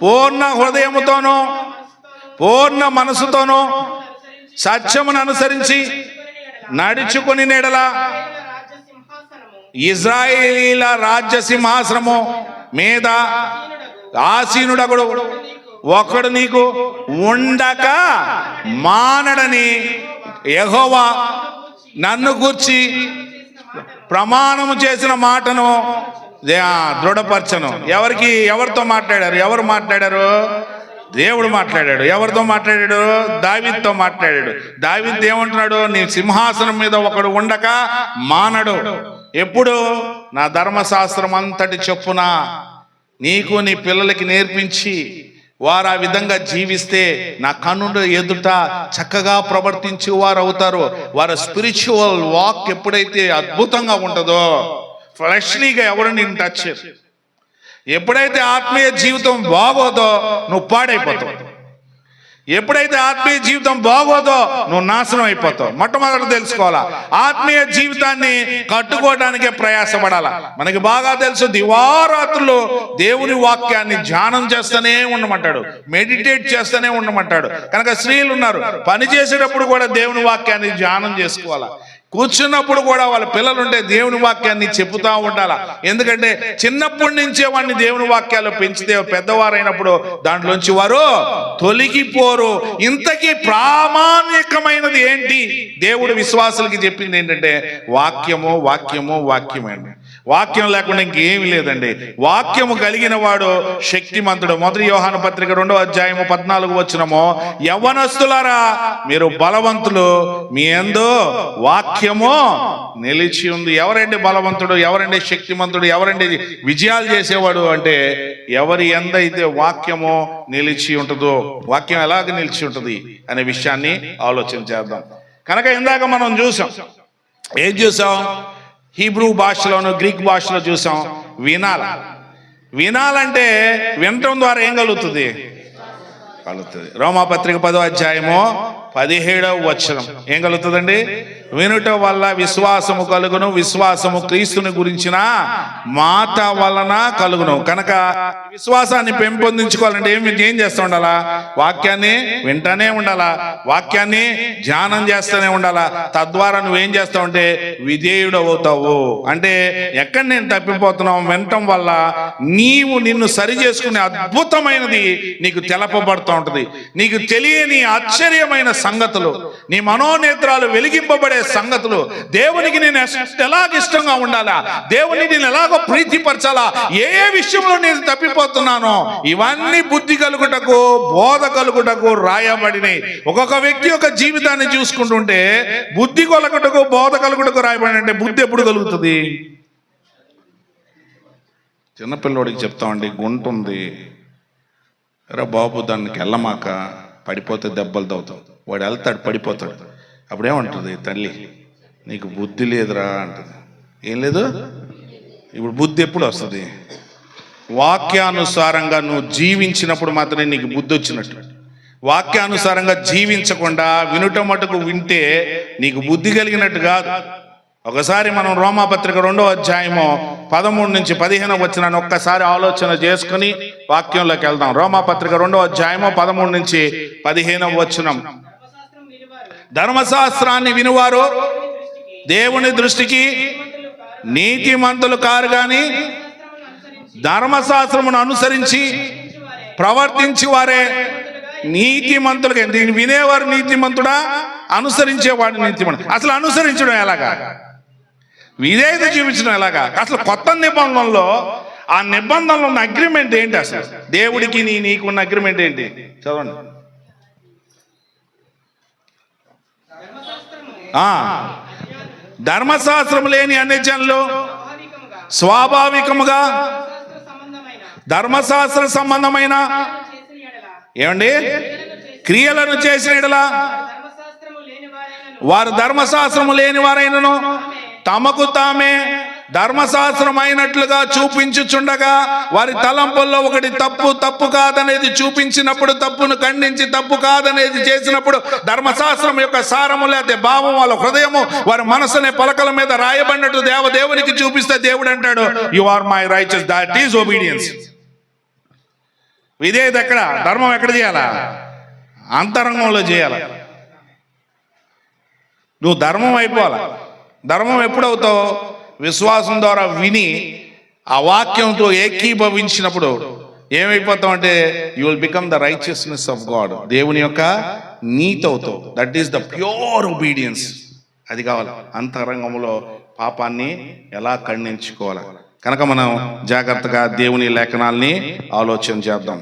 S1: పూర్ణ హృదయముతోనూ పూర్ణ మనసుతోనూ సత్యమును అనుసరించి నడుచుకుని నెడల ఇజ్రాయేలీల రాజ్య సింహాసనము మీద ఆసీనుడగుడు ఒకడు నీకు ఉండక మానడని యెహోవా నన్ను గూర్చి ప్రమాణము చేసిన మాటను దృఢపరచను. ఎవరితో మాట్లాడారు? ఎవరు మాట్లాడారు? దేవుడు మాట్లాడాడు. ఎవరితో మాట్లాడాడు? దావీదుతో మాట్లాడాడు. దావీదు ఏమంటున్నాడు? నీ సింహాసనం మీద ఒకడు ఉండక మానడు. ఎప్పుడు? నా ధర్మశాస్త్రం అంతటి చొప్పున నీకు నీ పిల్లలకి నేర్పించి వారు ఆ విధంగా జీవిస్తే నా కన్నుల ఎదుట చక్కగా ప్రవర్తించి వారు అవుతారు. వారి స్పిరిచువల్ వాక్ ఎప్పుడైతే అద్భుతంగా ఉంటుందో, ఫ్లెష్లీగా ఎవరు నేను టచ్ చేయరు. ఎప్పుడైతే ఆత్మీయ జీవితం బాగోదో నువ్వు పాడైపోతావు. ఎప్పుడైతే ఆత్మీయ జీవితం బాగోదో నువ్వు నాశనం అయిపోతావు. మొట్టమొదటి తెలుసుకోవాలా, ఆత్మీయ జీవితాన్ని కట్టుకోవడానికే ప్రయాసపడాలా. మనకి బాగా తెలుసు, దివారాత్రులు దేవుని వాక్యాన్ని ధ్యానం చేస్తూనే ఉండమంటాడు, మెడిటేట్ చేస్తూనే ఉండమంటాడు. కనుక స్త్రీలు ఉన్నారు, పని చేసేటప్పుడు కూడా దేవుని వాక్యాన్ని ధ్యానం చేసుకోవాలా. కూర్చున్నప్పుడు కూడా వాళ్ళ పిల్లలుంటే దేవుని వాక్యాన్ని చెబుతూ ఉండాలా. ఎందుకంటే చిన్నప్పటి నుంచే వాడిని దేవుని వాక్యాలు పెంచితే పెద్దవారైనప్పుడు దాంట్లోంచి వారు తొలగిపోరు. ఇంతకీ ప్రామాణికమైనది ఏంటి? దేవుడు విశ్వాసులకి చెప్పింది ఏంటంటే వాక్యము, వాక్యము, వాక్యమే. వాక్యం లేకుండా ఇంకేమీ లేదండి. వాక్యము కలిగిన వాడు శక్తిమంతుడు. 1 యోహాను పత్రిక 2వ అధ్యాయము 14 వచనము, యవ్వనస్తులారా మీరు బలవంతులు, మీ యందు వాక్యము నిలిచి ఉంది. ఎవరండి బలవంతుడు? ఎవరండి శక్తిమంతుడు? ఎవరండి విజయాలు చేసేవాడు అంటే ఎవరి యందైతే వాక్యము నిలిచి ఉంటుందో. వాక్యం ఎలాగ నిలిచి ఉంటుంది అనే విషయాన్ని ఆలోచన చేద్దాం. కనుక ఇందాక మనం చూసాం, ఏం చూసాం? హీబ్రూ భాషలోను గ్రీక్ భాషలో చూసాం. వినాలంటే వినటం ద్వారా ఏం కలుగుతుంది? రోమాపత్రిక 10వ అధ్యాయము 17వ వచనం ఏం కలుగుతుందండి? వినుట వల్ల విశ్వాసము కలుగును, విశ్వాసము క్రీస్తుని గురించిన మాట వలన కలుగును. కనుక విశ్వాసాన్ని పెంపొందించుకోవాలంటే ఏం చేస్తూ ఉండాలా? వాక్యాన్ని వింటానే ఉండాలా, వాక్యాన్ని ధ్యానం చేస్తూనే ఉండాలా. తద్వారా నువ్వేం చేస్తావు అంటే విధేయుడు అవుతావు. అంటే ఎక్కడ నేను తప్పిపోతున్నావు? వినటం వల్ల నిన్ను సరి చేసుకునే అద్భుతమైనది నీకు తెలపబడుతూ ఉంటుంది. నీకు తెలియని ఆశ్చర్యమైన సంగతులు, నీ మనోనేత్రాలు వెలిగింపబడే సంగతులు, దేవునికి నేను ఎలాగ ఇష్టంగా ఉండాలా, దేవుని నేను ఎలాగో ప్రీతిపరచాలా, ఏ విషయంలో నేను తప్పిపోతున్నానో ఇవన్నీ బుద్ధి కలుగుటకు, బోధ కలుగుటకు రాయబడినాయి. ఒక్కొక్క వ్యక్తి యొక్క జీవితాన్ని చూసుకుంటుంటే బుద్ధి కలుగుటకు, బోధ కలుగుటకు రాయబడి. అంటే బుద్ధి ఎప్పుడు కలుగుతుంది? చిన్నపిల్లోడికి చెప్తామండి, గుంట ఉంది, రా బాబు దానికి వెళ్ళమాక, పడిపోతే దెబ్బలు తవ్వుతావు. వాడు వెళ్తాడు, పడిపోతాడు. అప్పుడేమంటుంది తల్లి, నీకు బుద్ధి లేదురా అంటుంది. ఏం లేదు? ఇప్పుడు బుద్ధి ఎప్పుడు వస్తుంది? వాక్యానుసారంగా నువ్వు జీవించినప్పుడు మాత్రమే నీకు బుద్ధి వచ్చినట్టు. వాక్యానుసారంగా జీవించకుండా వినుట మటుకు వింటే నీకు బుద్ధి కలిగినట్టు కాదు. ఒకసారి మనం రోమాపత్రిక 2వ అధ్యాయము 13 నుంచి 15 వచనాన్ని ఒక్కసారి ఆలోచన చేసుకుని వాక్యంలోకి వెళ్దాం. రోమాపత్రిక 2వ అధ్యాయము 13 నుంచి 15 వచనం. ధర్మశాస్త్రాన్ని వినువారు దేవుని దృష్టికి నీతిమంతులు కారు గాని ధర్మశాస్త్రమును అనుసరించి ప్రవర్తించి వారే నీతిమంతులుగా. దీన్ని వినేవారు నీతిమంతుడా, అనుసరించేవాడు నీతిమంతుడు. అసలు అనుసరించడం ఎలాగా? విధేయత చూపించడం ఎలాగా? అసలు కొత్త నిబంధనలో ఆ నిబంధనలో ఉన్న అగ్రిమెంట్ ఏంటి? అసలు దేవుడికి నీకున్న అగ్రిమెంట్ ఏంటి? చదవండి. ధర్మశాస్త్రం లేని అన్యజనులు స్వాభావికముగా ధర్మశాస్త్ర సంబంధమైన ఏమండి క్రియలను చేసిన యెడల వారు ధర్మశాస్త్రము లేని వారైనను తమకు తామే ధర్మశాస్త్రమైనట్లుగా చూపించుచుండగా వారి తలంపుల్లో ఒకటి తప్పు కాదనేది చూపించినప్పుడు, తప్పును ఖండించి తప్పు కాదనేది చేసినప్పుడు ధర్మశాస్త్రం యొక్క సారము లేకపోతే భావం వాళ్ళ హృదయము వారి మనసునే పలకల మీద రాయబడినట్టు దేవునికి చూపిస్తే దేవుడు అంటాడు, you are my righteous. That is obedience. విధేయత ఎక్కడ? ధర్మం ఎక్కడ చేయాలా? అంతరంగంలో చేయాలి. నువ్వు ధర్మం అయిపోవాలా. ధర్మం ఎప్పుడవుతావు? విశ్వాసం ద్వారా విని ఆ వాక్యంతో ఏకీభవించినప్పుడు ఏమైపోతావు అంటే you will become the righteousness of God. దేవుని యొక్క నీతి అవుతావు. That is the pure obedience. అది కావాలి. అంతరంగంలో పాపాన్ని ఎలా ఖండించుకోవాలి. కనుక మనం జాగ్రత్తగా దేవుని లేఖనాల్ని ఆలోచన చేద్దాం.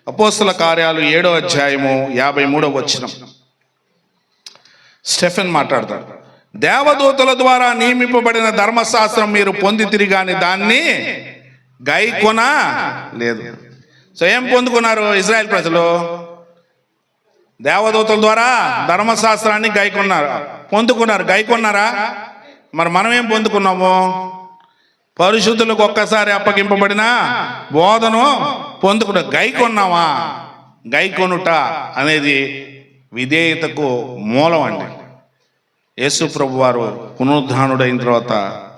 S1: అపోస్తల కార్యాలు 7వ అధ్యాయము 53వ వచనం. స్టెఫెన్ మాట్లాడతాడు. దేవదూతల ద్వారా నియమింపబడిన ధర్మశాస్త్రం మీరు పొంది తిరిగాని దాన్ని గైకొన లేదు. సో ఏం పొందుకున్నారు ఇజ్రాయెల్ ప్రజలు? దేవదూతల ద్వారా ధర్మశాస్త్రాన్ని పొందుకున్నారు. గైకొన్నారా? మరి మనం ఏం పొందుకున్నాము? పరిశుద్ధులకు ఒక్కసారి అప్పగింపబడిన బోధను పొందుకున్నా. గైకొన్నావా? గైకొనుట అనేది విధేయతకు మూలం అండి. యేసు ప్రభు వారు పునరుద్ధానుడైన తర్వాత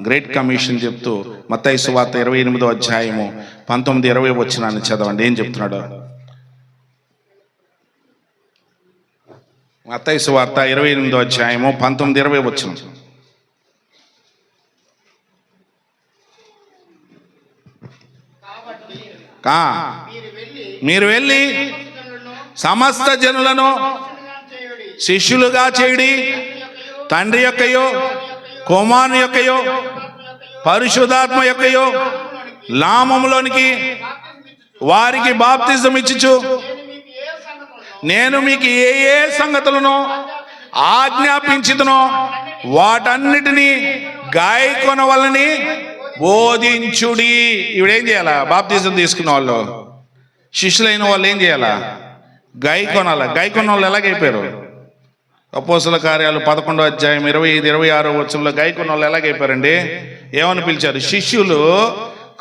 S1: గ్రేట్ కమిషన్ చెప్తూ మత్తయి సువార్త 28వ అధ్యాయము 19-20 వచనాన్ని చదవండి. ఏం చెప్తున్నాడు? మత్తయి సువార్త 28వ అధ్యాయము 19-20 వచనం. మీరు వెళ్ళి సమస్త జనులను శిష్యులుగా చేయుడి, తండ్రి యొక్కయో కుమారుని యొక్కయో పరిశుద్ధాత్మ యొక్కయో నామములోనికి వారికి బాప్తిజం ఇచ్చుచు నేను మీకు ఏ సంగతులను ఆజ్ఞాపించుదునో వాటన్నిటినీ గాయకొనవలని బోధించుడి. ఇవిడేం చేయాలా? బాప్తిజం తీసుకున్న వాళ్ళు, శిష్యులైన వాళ్ళు ఏం చేయాలా? గాయకొనాల. గాయకొన్న వాళ్ళు ఎలాగైపోయారు? అపోస్తల కార్యాలు 11వ అధ్యాయం 25-26 వచనంలో గాయకొన్న వాళ్ళు ఎలాగైపోయారండి? ఏమని పిలిచారు? శిష్యులు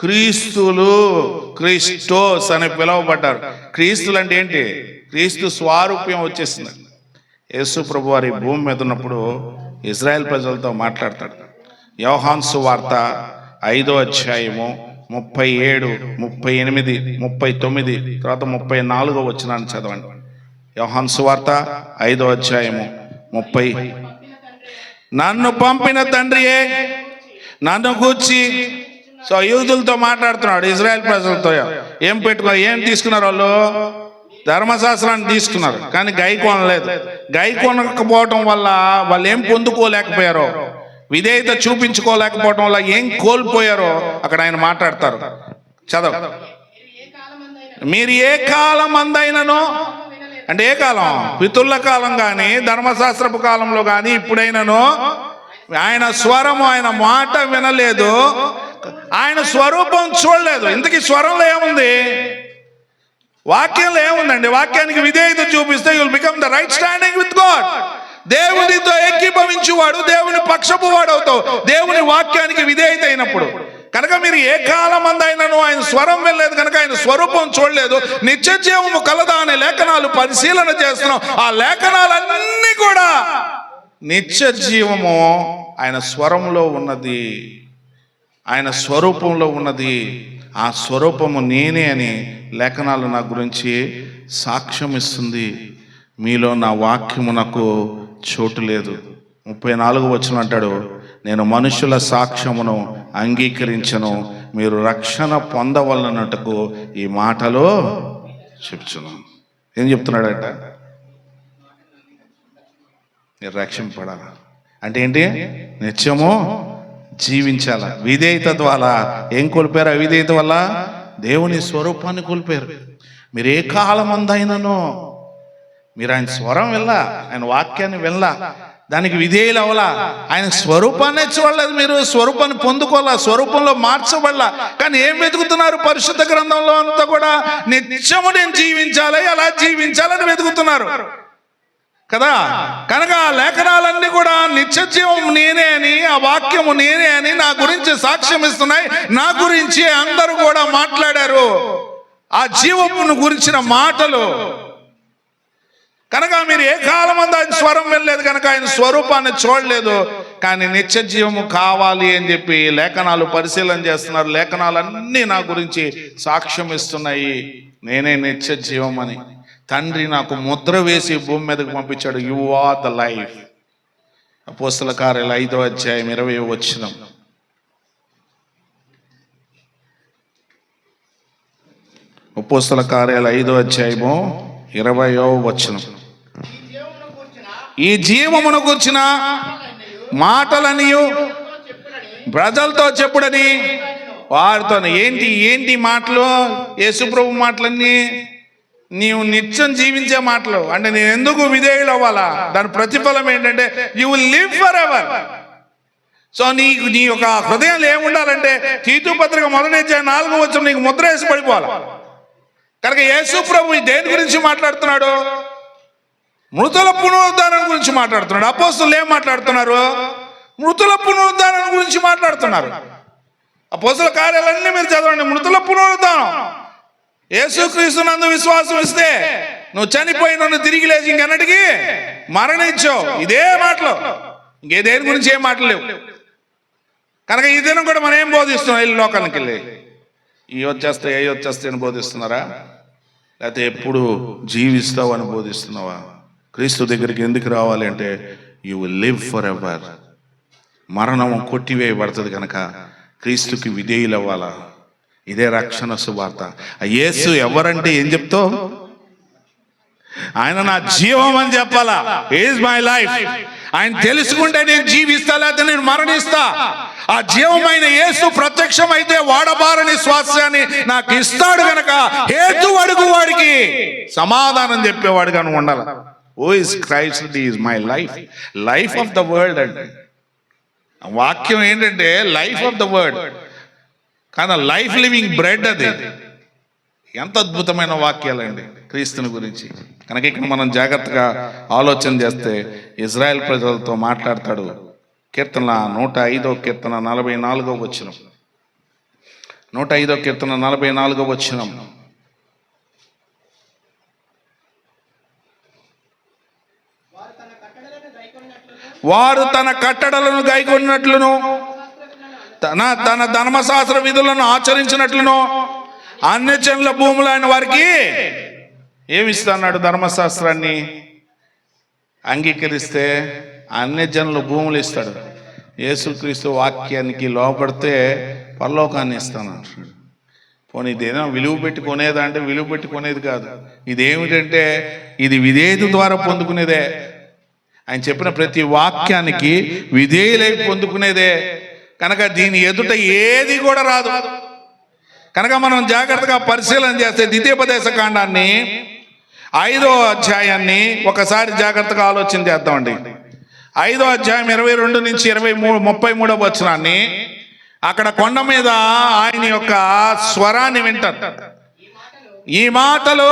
S1: క్రీస్తులు, క్రిస్టోస్ అని పిలువబడ్డారు. క్రీస్తులు అంటే ఏంటి? క్రీస్తు స్వారూప్యం వచ్చేసింది. యేసు ప్రభు వారి భూమి మీద ఉన్నప్పుడు ఇజ్రాయెల్ ప్రజలతో మాట్లాడతాడు. యోహాను సువార్త 5వ అధ్యాయము 37, 38, 39 తర్వాత 34వ వచనాన్ని చదవండి. యోహాను సువార్త 5వ అధ్యాయము 30. నన్ను పంపిన తండ్రియే నన్ను గూర్చి. సో యూదులతో మాట్లాడుతున్నాడు, ఇజ్రాయెల్ ప్రజలతో. ఏం తీసుకున్నారు వాళ్ళు? ధర్మశాస్త్రాన్ని తీసుకున్నారు కానీ గైకొనలేదు. గైకొనకపోవటం వల్ల వాళ్ళు ఏం పొందుకోలేకపోయారో, విధేయత చూపించుకోలేకపోవటం వల్ల ఏం కోల్పోయారో అక్కడ ఆయన మాట్లాడతారు. చదవ. మీరు ఏ కాలం అందైనను, అంటే ఏ కాలం? పితరుల కాలం కానీ ధర్మశాస్త్రపు కాలంలో కానీ ఇప్పుడైనను ఆయన స్వరము, ఆయన మాట వినలేదు, ఆయన స్వరూపం చూడలేదు. ఇంతకీ స్వరంలో ఏముంది? వాక్యంలో ఏముందండి? వాక్యానికి విధేయత చూపిస్తే you will become the right standing with God. దేవునితో ఏకీభవించువాడు దేవుని పక్షపు వాడు అవుతావు, దేవుని వాక్యానికి విధేయత అయినప్పుడు. కనుక మీరు ఏ కాలం అందైనను ఆయన స్వరం వెళ్ళలేదు కనుక ఆయన స్వరూపం చూడలేదు. నిత్య జీవము కలదా అనే లేఖనాలు పరిశీలన చేస్తున్నాం. ఆ లేఖనాలన్నీ కూడా నిత్య జీవము ఆయన స్వరంలో ఉన్నది, ఆయన స్వరూపంలో ఉన్నది. ఆ స్వరూపము నేనే అని లేఖనాలు నా గురించి సాక్ష్యం ఇస్తుంది. మీలో నా వాక్యమునకు చోటు లేదు. 34 వచనం అంటాడు, నేను మనుషుల సాక్ష్యమును అంగీకరించను, మీరు రక్షణ పొందవలనట్టుకు ఈ మాటలో చెప్తున్నాను. ఏం చెప్తున్నాడంట? మీరు రక్షింపడాల అంటే ఏంటి? నిత్యము జీవించాల. విధేయత ద్వారా ఏం కోల్పోయారు? అవిధేయత వల్ల దేవుని స్వరూపాన్ని కోల్పోయారు. మీరు ఏ కాలం అందైనను మీరు ఆయన స్వరం వెళ్ళా, ఆయన వాక్యాన్ని వెళ్ళా, దానికి విధేయులు అవలా, ఆయన స్వరూపాన్ని చూడలేదు. మీరు స్వరూపాన్ని పొందుకోవాలా, స్వరూపంలో మార్చబడలా. కానీ ఏం వెతుకుతున్నారు? పరిశుద్ధ గ్రంథంలో అంతా కూడా నిత్యము నేను జీవించాలి, అలా జీవించాలని వెతుకుతున్నారు కదా. కనుక ఆ లేఖనాలన్నీ కూడా నిత్య జీవం నేనే అని, ఆ వాక్యము నేనే అని నా గురించి సాక్ష్యం ఇస్తున్నాయి. నా గురించి అందరూ కూడా మాట్లాడారు ఆ జీవమును గురించిన మాటలు. కనుక మీరు ఏ కాలం అంతా ఆయన స్వరం వెళ్ళలేదు కనుక ఆయన స్వరూపాన్ని చూడలేదు. కానీ నిత్య జీవము కావాలి అని చెప్పి లేఖనాలు పరిశీలన చేస్తున్నారు. లేఖనాలన్నీ నా గురించి సాక్ష్యం ఇస్తున్నాయి, నేనే నిత్య జీవం అని. తండ్రి నాకు ముద్ర వేసి భూమి మీదకు పంపించాడు. You are the life. అపోస్తల కార్యాలు 5వ అధ్యాయం 20వ వచనం. అపోస్తల కార్యాలు 5వ అధ్యాయము 20వ వచనం. ఈ జీవమును కూర్చిన మాటలనియు ప్రజలతో చెప్పుడని వారితో. ఏంటి మాటలు? యేసుప్రభు మాటలన్నీ నీవు నిత్యం జీవించే మాటలు. అంటే నేను ఎందుకు విధేయులు అవ్వాలా? దాని ప్రతిఫలం ఏంటంటే you will live for ever. So నీ యొక్క హృదయంలో ఏముండాలంటే తీతు పత్రిక 1వ అధ్యాయం 4వ వచనం నీకు ముద్ర వేసి పడిపోవాలి. కనుక యేసు ప్రభు దేని గురించి మాట్లాడుతున్నాడు? మృతుల పునరుద్ధానం గురించి మాట్లాడుతున్నాడు. అపోస్తలులు ఏం మాట్లాడుతున్నారు? మృతుల పునరుద్ధానం గురించి మాట్లాడుతున్నారు. అపోస్తల కార్యాలన్నీ మీరు చదవండి. మృతుల పునరుద్ధానం. యేసుక్రీస్తు నందు విశ్వాసం ఇస్తే నువ్వు చనిపోయి నన్ను తిరిగి లేచి ఇంకెన్నటికి మరణించావు. ఇదే మాటలు, ఇంకే దేని గురించి ఏం మాటలేవు. కనుక ఈ దినం కూడా మనం ఏం బోధిస్తున్నాం? వెళ్ళి లోకానికి వెళ్ళి ఈ వచ్చేస్తే అని బోధిస్తున్నారా? లేకపోతే ఎప్పుడు జీవిస్తావు అని బోధిస్తున్నావా? క్రీస్తు దగ్గరికి ఎందుకు రావాలి అంటే you will live for ever. మరణం కొట్టివేయబడుతుంది కనుక క్రీస్తుకి విధేయులు అవ్వాలా. ఇదే రక్షణ సువార్త. యేసు ఎవరంటే ఏం చెప్తావు? ఆయన నా జీవం అని చెప్పాలా. Is my life. ఆయన తెలుసుకుంటే నేను జీవిస్తా, లేకపోతే నేను మరణిస్తా. ఆ జీవమైన యేసు ప్రత్యక్షమైతే వాడబారని స్వాస్థ్యాన్ని నాకు ఇస్తాడు కనుక హేతు అడుగు వాడికి సమాధానం చెప్పేవాడు కానీ ఉండాలి. Oh is Christ is my life, life of the world. అంటే వాక్యం ఏంటంటే లైఫ్ ఆఫ్ ద వరల్డ్, కానీ లైఫ్ లివింగ్ బ్రెడ్. అది ఎంత అద్భుతమైన వాక్యాలండి క్రీస్తుని గురించి. కనుక ఇక్కడ మనం జాగ్రత్తగా ఆలోచన చేస్తే ఇజ్రాయెల్ ప్రజలతో మాట్లాడతాడు. కీర్తన 105వ కీర్తన 44వ వచనం. 105వ కీర్తన 44వ వచనం. వారు తన కట్టడలను గైకొన్నట్లును తన ధర్మశాస్త్ర విధులను ఆచరించినట్లును అన్యజనుల భూములు ఆయన వారికి ఏమిస్తున్నాడు? ధర్మశాస్త్రాన్ని అంగీకరిస్తే అన్యజనుల భూములు ఇస్తాడు. యేసుక్రీస్తు వాక్యానికి లోపడితే పరలోకాన్ని ఇస్తాను అంటున్నాడు. పోనీ ఇదేదో విలువ పెట్టి కొనేదా అంటే విలువ పెట్టి కొనేది కాదు. ఇదేమిటంటే ఇది విధేయత ద్వారా పొందుకునేదే. ఆయన చెప్పిన ప్రతి వాక్యానికి విధేయులై పొందుకునేదే. కనుక దీని ఎదుట ఏది కూడా రాదు. కనుక మనం జాగ్రత్తగా పరిశీలన చేస్తే ద్వితీయోపదేశ కాండాన్ని 5వ అధ్యాయాన్ని ఒకసారి జాగ్రత్తగా ఆలోచన చేద్దామండి. 5వ అధ్యాయం 22 నుంచి 33వ వచనాన్ని, అక్కడ కొండ మీద ఆయన యొక్క స్వరాన్ని వింటారు. ఈ మాటలు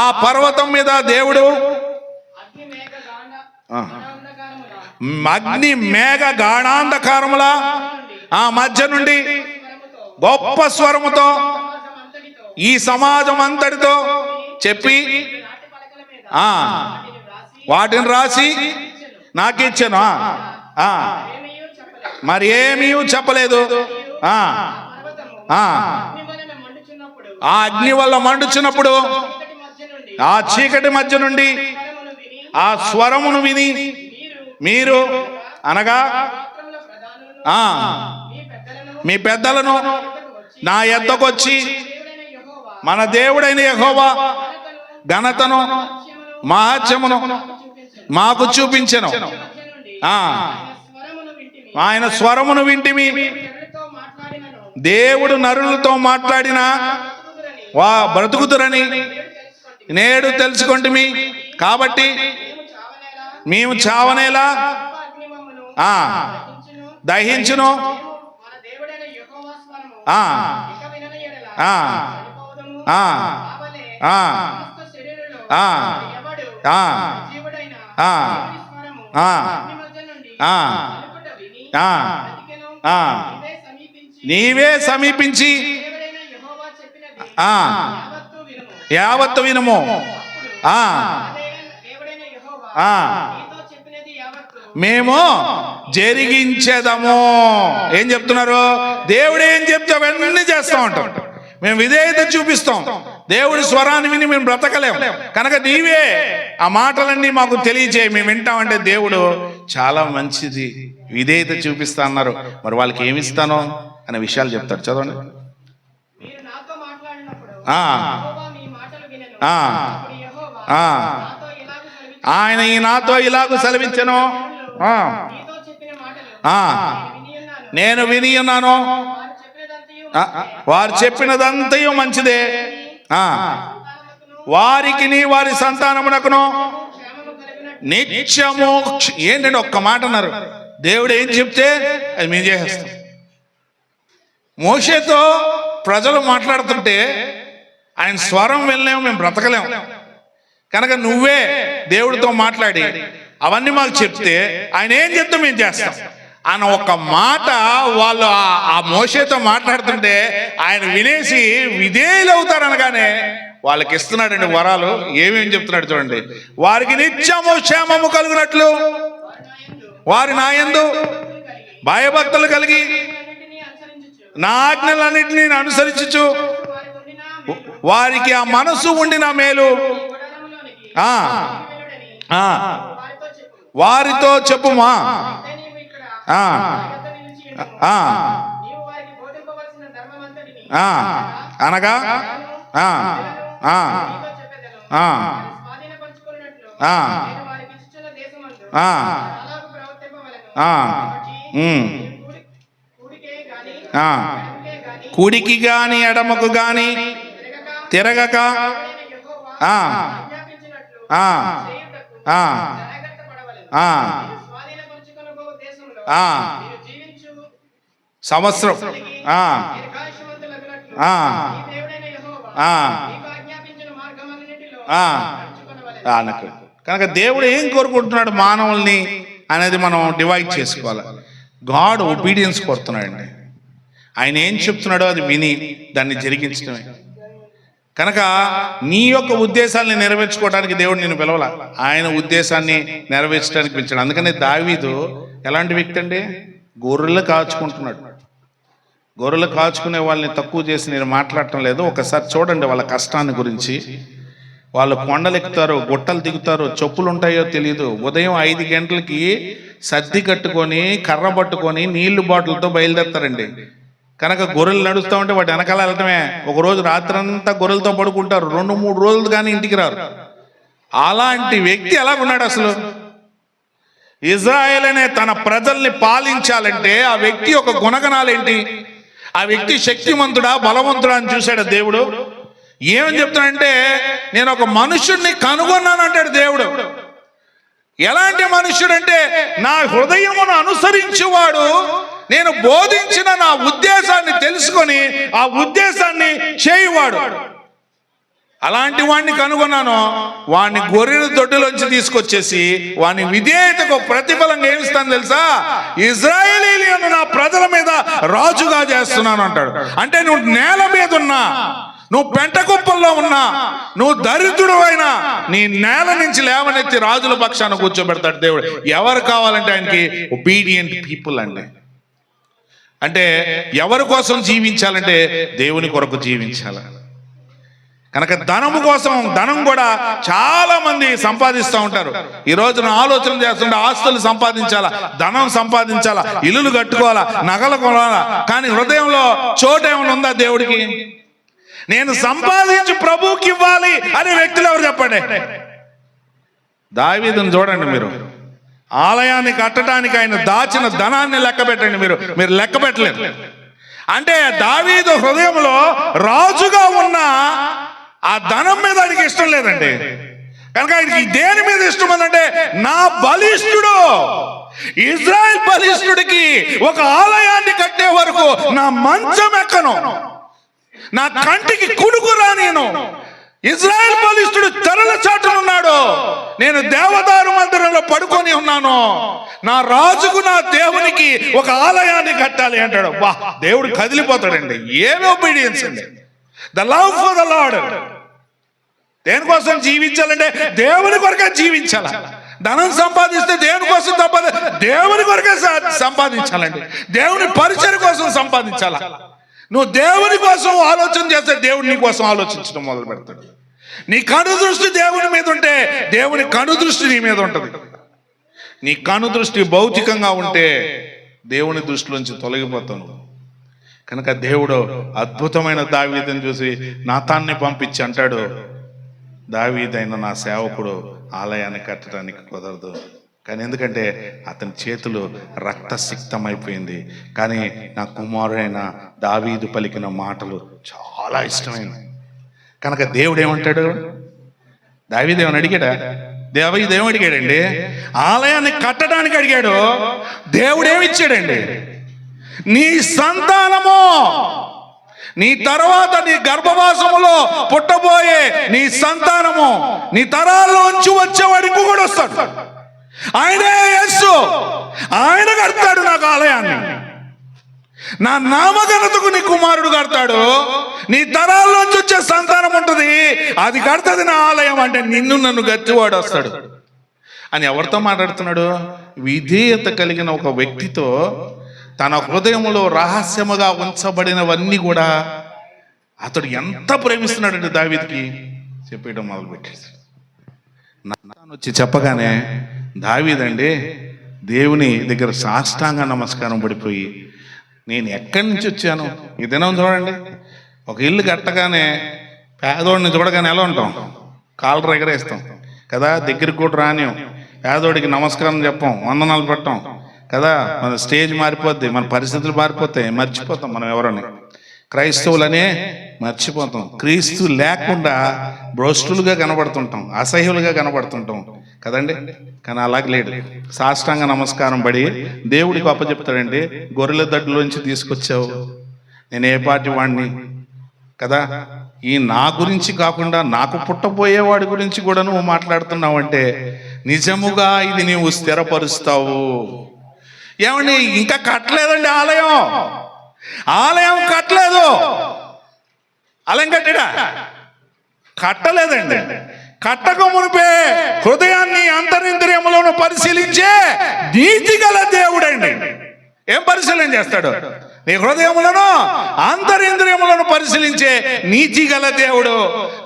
S1: ఆ పర్వతం మీద దేవుడు అగ్ని మేఘ గాఢాంధకారముల ఆ మధ్య నుండి గొప్ప స్వరముతో ఈ సమాజం అంతటితో చెప్పి వాటిని రాసి నాకు ఇచ్చాను. మరి ఏమీ చెప్పలేదు. ఆ అగ్ని వల్ల మండుచున్నప్పుడు ఆ చీకటి మధ్య నుండి ఆ స్వరమును విని మీరు అనగా మీ పెద్దలను నా యొద్దకొచ్చి మన దేవుడైన యెహోవా ఘనతను మహత్యమును మాకు చూపించెను. ఆయన స్వరమును వింటిమి. దేవుడు నరులతో మాట్లాడిన బ్రతుకుతురని నేడు తెలుసుకొంటిమి. కాబట్టి మేము చావనేలా దహించును. నీవే సమీపించి యావత్తు వినుము. మేము జరిగించేదము. ఏం చెప్తున్నారు? దేవుడు ఏం చెప్తే అవన్నీ చేస్తూ ఉంటాం. మేము విధేయత చూపిస్తాం. దేవుడి స్వరాన్ని విని మేము బ్రతకలేం. కనుక నీవే ఆ మాటలన్నీ మాకు తెలియజేయి, మేము వింటామంటే దేవుడు చాలా మంచిది, విధేయత చూపిస్తా అన్నారు. మరి వాళ్ళకి ఏమి ఇస్తానో అనే విషయాలు చెప్తారు. చదవండి. ఆయన ఈ నాతో ఇలాగూ సెలవించెను. నేను విని ఉన్నాను. వారు చెప్పినదంతయు మంచిదే. వారికి వారి సంతానమునకును నిత్యము. ఏంటంటే ఒక్క మాట అన్నారు. దేవుడు ఏం చెప్తే అది మేము చేసేస్తాం. మోషేతో ప్రజలు మాట్లాడుతుంటే ఆయన స్వరం వెళ్ళలేము, మేము బ్రతకలేము. కనుక నువ్వే దేవుడితో మాట్లాడి అవన్నీ మాకు చెప్తే ఆయన ఏం చెప్తే మేము చేస్తాం అన్న ఒక మాట వాళ్ళు ఆ మోషేతో మాట్లాడుతుంటే ఆయన వినేసి విధేయులు అవుతారనగానే వాళ్ళకి ఇస్తున్నాడండి వరాలు. ఏమేమి చెప్తున్నాడు చూడండి. వారికి నిత్యము క్షేమము కలుగునట్లు వారి నా యందు భయభక్తులు కలిగి నా ఆజ్ఞలన్నింటినీ అనుసరించు వారికి ఆ మనసు ఉండిన మేలు వారితో చెప్పుమా. అనగా కుడికి గాని ఎడమకు గాని తిరగక సంవత్సరం కనుక దేవుడు ఏం కోరుకుంటున్నాడు మానవుల్ని అనేది మనం డివైడ్ చేసుకోవాలి. గాడ్ ఒబీడియన్స్ కోరుతున్నాడండి. ఆయన ఏం చెప్తున్నాడో అది విని దాన్ని జరిగించడమే. కనుక నీ యొక్క ఉద్దేశాన్ని నెరవేర్చుకోవడానికి దేవుడు నిన్ను పిలవాల, ఆయన ఉద్దేశాన్ని నెరవేర్చడానికి పిలిచాడు. అందుకనే దావీదు ఎలాంటి వ్యక్తి అండి? గొర్రెలు కాచుకుంటున్నాడు. గొర్రెలు కాచుకునే వాళ్ళని తక్కువ చేసి నేను మాట్లాడటం లేదు. ఒకసారి చూడండి వాళ్ళ కష్టాన్ని గురించి. వాళ్ళు కొండలు ఎక్కుతారు, గుట్టలు దిగుతారు, చెప్పులు ఉంటాయో తెలియదు. ఉదయం 5 గంటలకి సర్ది కట్టుకొని కర్ర పట్టుకొని నీళ్లు బాటిల్తో బయలుదేరతారండి. కనుక గొర్రెలు నడుస్తూ ఉంటే వాటి వెనకాల వెళ్ళటమే. ఒకరోజు రాత్రంతా గొర్రెలతో పడుకుంటారు, 2-3 రోజులు కానీ ఇంటికి రారు. అలాంటి వ్యక్తి ఎలా ఉన్నాడు అసలు? ఇజ్రాయెల్ అనే తన ప్రజల్ని పాలించాలంటే ఆ వ్యక్తి యొక్క గుణగణాలు ఏంటి? ఆ వ్యక్తి శక్తిమంతుడా బలవంతుడా అని చూశాడు దేవుడు. ఏమని చెప్తాడంటే, నేను ఒక మనుషుణ్ణి కనుగొన్నాను అంటాడు దేవుడు. ఎలాంటి మనుష్యుడంటే, నా హృదయమును అనుసరించేవాడు, నేను బోధించిన నా ఉద్దేశాన్ని తెలుసుకొని ఆ ఉద్దేశాన్ని చేయువాడు. అలాంటి వాడిని కనుగొన్నాను. వాడిని గొర్రెల దొడ్డిలోంచి తీసుకొచ్చేసి వాని విధేయతకు ప్రతిఫలంగా ఏమిస్తాను తెలుసా? ఇజ్రాయేలీయులను నా ప్రజల మీద రాజుగా చేస్తున్నాను అంటాడు. అంటే నువ్వు నేల మీద ఉన్నా, నువ్వు పెంట కుప్పల్లో ఉన్నా, నువ్వు దరిద్రుడు అయినా, నీ నేల నుంచి లేవనెత్తి రాజుల పక్షాన కూర్చోబెడతాడు దేవుడు. ఎవరు కావాలంటే ఆయనకి ఒబీడియంట్ పీపుల్ అండి. అంటే ఎవరి కోసం జీవించాలంటే దేవుని కొరకు జీవించాలి. కనుక ధనము కోసం, ధనం కూడా చాలా మంది సంపాదిస్తూ ఉంటారు. ఈ రోజున ఆలోచన చేస్తుంటే ఆస్తులు సంపాదించాలా, ధనం సంపాదించాలా, ఇల్లులు కట్టుకోవాలా, నగలు కొనాలా, కానీ హృదయంలో చోటు ఏమైనా ఉందా దేవుడికి? నేను సంపాదించి ప్రభువుకి ఇవ్వాలి అనే వ్యక్తులు ఎవరు చెప్పండి? దావీదును చూడండి మీరు. ఆలయాన్ని కట్టడానికి ఆయన దాచిన ధనాన్ని లెక్క పెట్టండి. మీరు లెక్క పెట్టలేరు. అంటే దావీదు హృదయంలో రాజుగా ఉన్న ఆ ధనం మీద ఆయనకి ఇష్టం లేదండి. కనుక ఆయనకి దేని మీద ఇష్టం ఉందంటే, నా బలిష్ఠుడు ఇజ్రాయెల్ బలిష్ఠుడికి ఒక ఆలయాన్ని కట్టే వరకు నా మంచం ఎక్కను, నా కంటికి కునుకురా, నేను ఇజ్రాయెల్ బలిష్ఠుడు తెరల చాటునున్నాడు, నేను దేవదారు మందిరంలో పడుకొని ఉన్నాను, నా రాజుకు నా దేవునికి ఒక ఆలయాన్ని కట్టాలి అంటాడు. బా, దేవుడు కదిలిపోతాడండి. ఏమి ఒబీడియన్స్ అండి! The love for the lord. దేనికోసం జీవించాలంటే దేవుని కొరకే జీవించాల. ధనం సంపాదిస్తే దేనికోసం దేవుని కొరకే సంపాదించాలండి. దేవుని పరిచయం కోసం సంపాదించాల. నువ్వు దేవుని కోసం ఆలోచన చేస్తే దేవుడు నీ కోసం ఆలోచించడం మొదలు పెడతాడు. నీ కను దృష్టి దేవుని మీద ఉంటే దేవుని కను దృష్టి నీ మీద ఉంటుంది. నీ కను దృష్టి భౌతికంగా ఉంటే దేవుని దృష్టిలోంచి తొలగిపోతాను. కనుక దేవుడు అద్భుతమైన దావీదుని చూసి నాతాన్ని పంపించి అంటాడు, దావీదైన నా సేవకుడు ఆలయాన్ని కట్టడానికి కుదరదు. కానీ ఎందుకంటే అతని చేతులు రక్తసిక్తమైపోయింది. కానీ నా కుమారుడైన దావీదు పలికిన మాటలు చాలా ఇష్టమైనవి. కనుక దేవుడు ఏమంటాడు? దావీదు ఏమని అడిగాడా? దావీదు ఏమి అడిగాడండి? ఆలయాన్ని కట్టడానికి అడిగాడు. దేవుడు ఏమిచ్చాడండి? నీ సంతానము, నీ తర్వాత నీ గర్భవాసములో పుట్టబోయే నీ సంతానము, నీ తరాల్లోంచి వచ్చేవాడు ఇంకొకడు వస్తాడు. ఆయనే యేసు. ఆయన కడతాడు నాకు ఆలయాన్ని. నా నామఘనతకు నీ కుమారుడు కడతాడు. నీ తరాల్లోంచి వచ్చే సంతానం ఉంటుంది, అది కడతది నా ఆలయం. అంటే నన్ను గట్టివాడు వస్తాడు అని ఎవరితో మాట్లాడుతున్నాడు? విధేయత కలిగిన ఒక వ్యక్తితో తన హృదయంలో రహస్యముగా ఉంచబడినవన్నీ కూడా అతడు ఎంత ప్రేమిస్తున్నాడంటే దావీదుకి చెప్పేయడం మొదలుపెట్టాడు. నాతాను వచ్చి చెప్పగానే దావీదండి దేవుని దగ్గర సాష్టాంగ నమస్కారం పడిపోయి, నేను ఎక్కడి నుంచి వచ్చాను? ఈ దినం చూడండి, ఒక ఇల్లు కట్టగానే పేదోడిని చూడగానే ఎలా ఉంటాం? కాలర్ ఎగరేస్తాం కదా, దగ్గరికి కూడా రానియం, పేదోడికి నమస్కారం చెప్పాం, వందనాలు పెట్టాం కదా. మన స్టేజ్ మారిపోద్ది, మన పరిస్థితులు మారిపోతాయి, మర్చిపోతాం మనం ఎవరని. క్రైస్తవులనే మర్చిపోతాం. క్రీస్తు లేకుండా భ్రష్టులుగా కనబడుతుంటాం, అసహ్యులుగా కనబడుతుంటాం కదండి. కానీ అలాగే లేడు. సాష్టాంగ నమస్కారం పడి దేవుడికి అప్పచెప్తాడండి, గొర్రెల దడ్డులోంచి తీసుకొచ్చావు, నేను ఏ పార్టీ వాడిని కదా, ఈ నా గురించి కాకుండా నాకు పుట్టబోయేవాడి గురించి కూడా నువ్వు మాట్లాడుతున్నావు అంటే నిజముగా ఇది నీవు స్థిరపరుస్తావు. ఏమండి, ఇంకా కట్టలేదండి ఆలయం కట్టలేదు. ఆలయం కట్టడా? కట్టలేదండి. కట్టక మునిపే హృదయాన్ని అంతరింద్రియములను పరిశీలించే నీతి గల దేవుడండి. ఏం పరిశీలన చేస్తాడు? నీ హృదయములను అంతరింద్రియములను పరిశీలించే నీతి గల దేవుడు.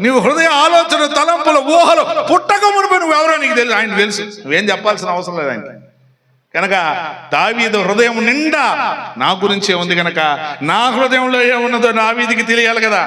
S1: నీవు హృదయ ఆలోచన, తలంపుల, ఊహలు పుట్టక మునిపే నువ్వు ఎవరో నీకు తెలుసు, ఆయన తెలుసు. నువ్వేం చెప్పాల్సిన అవసరం లేదు ఆయనకి. కనుక దావీదు హృదయం నిండా నా గురించే ఉంది కనుక నా హృదయంలో ఏమున్నదో దావీదుకి తెలియాలి కదా.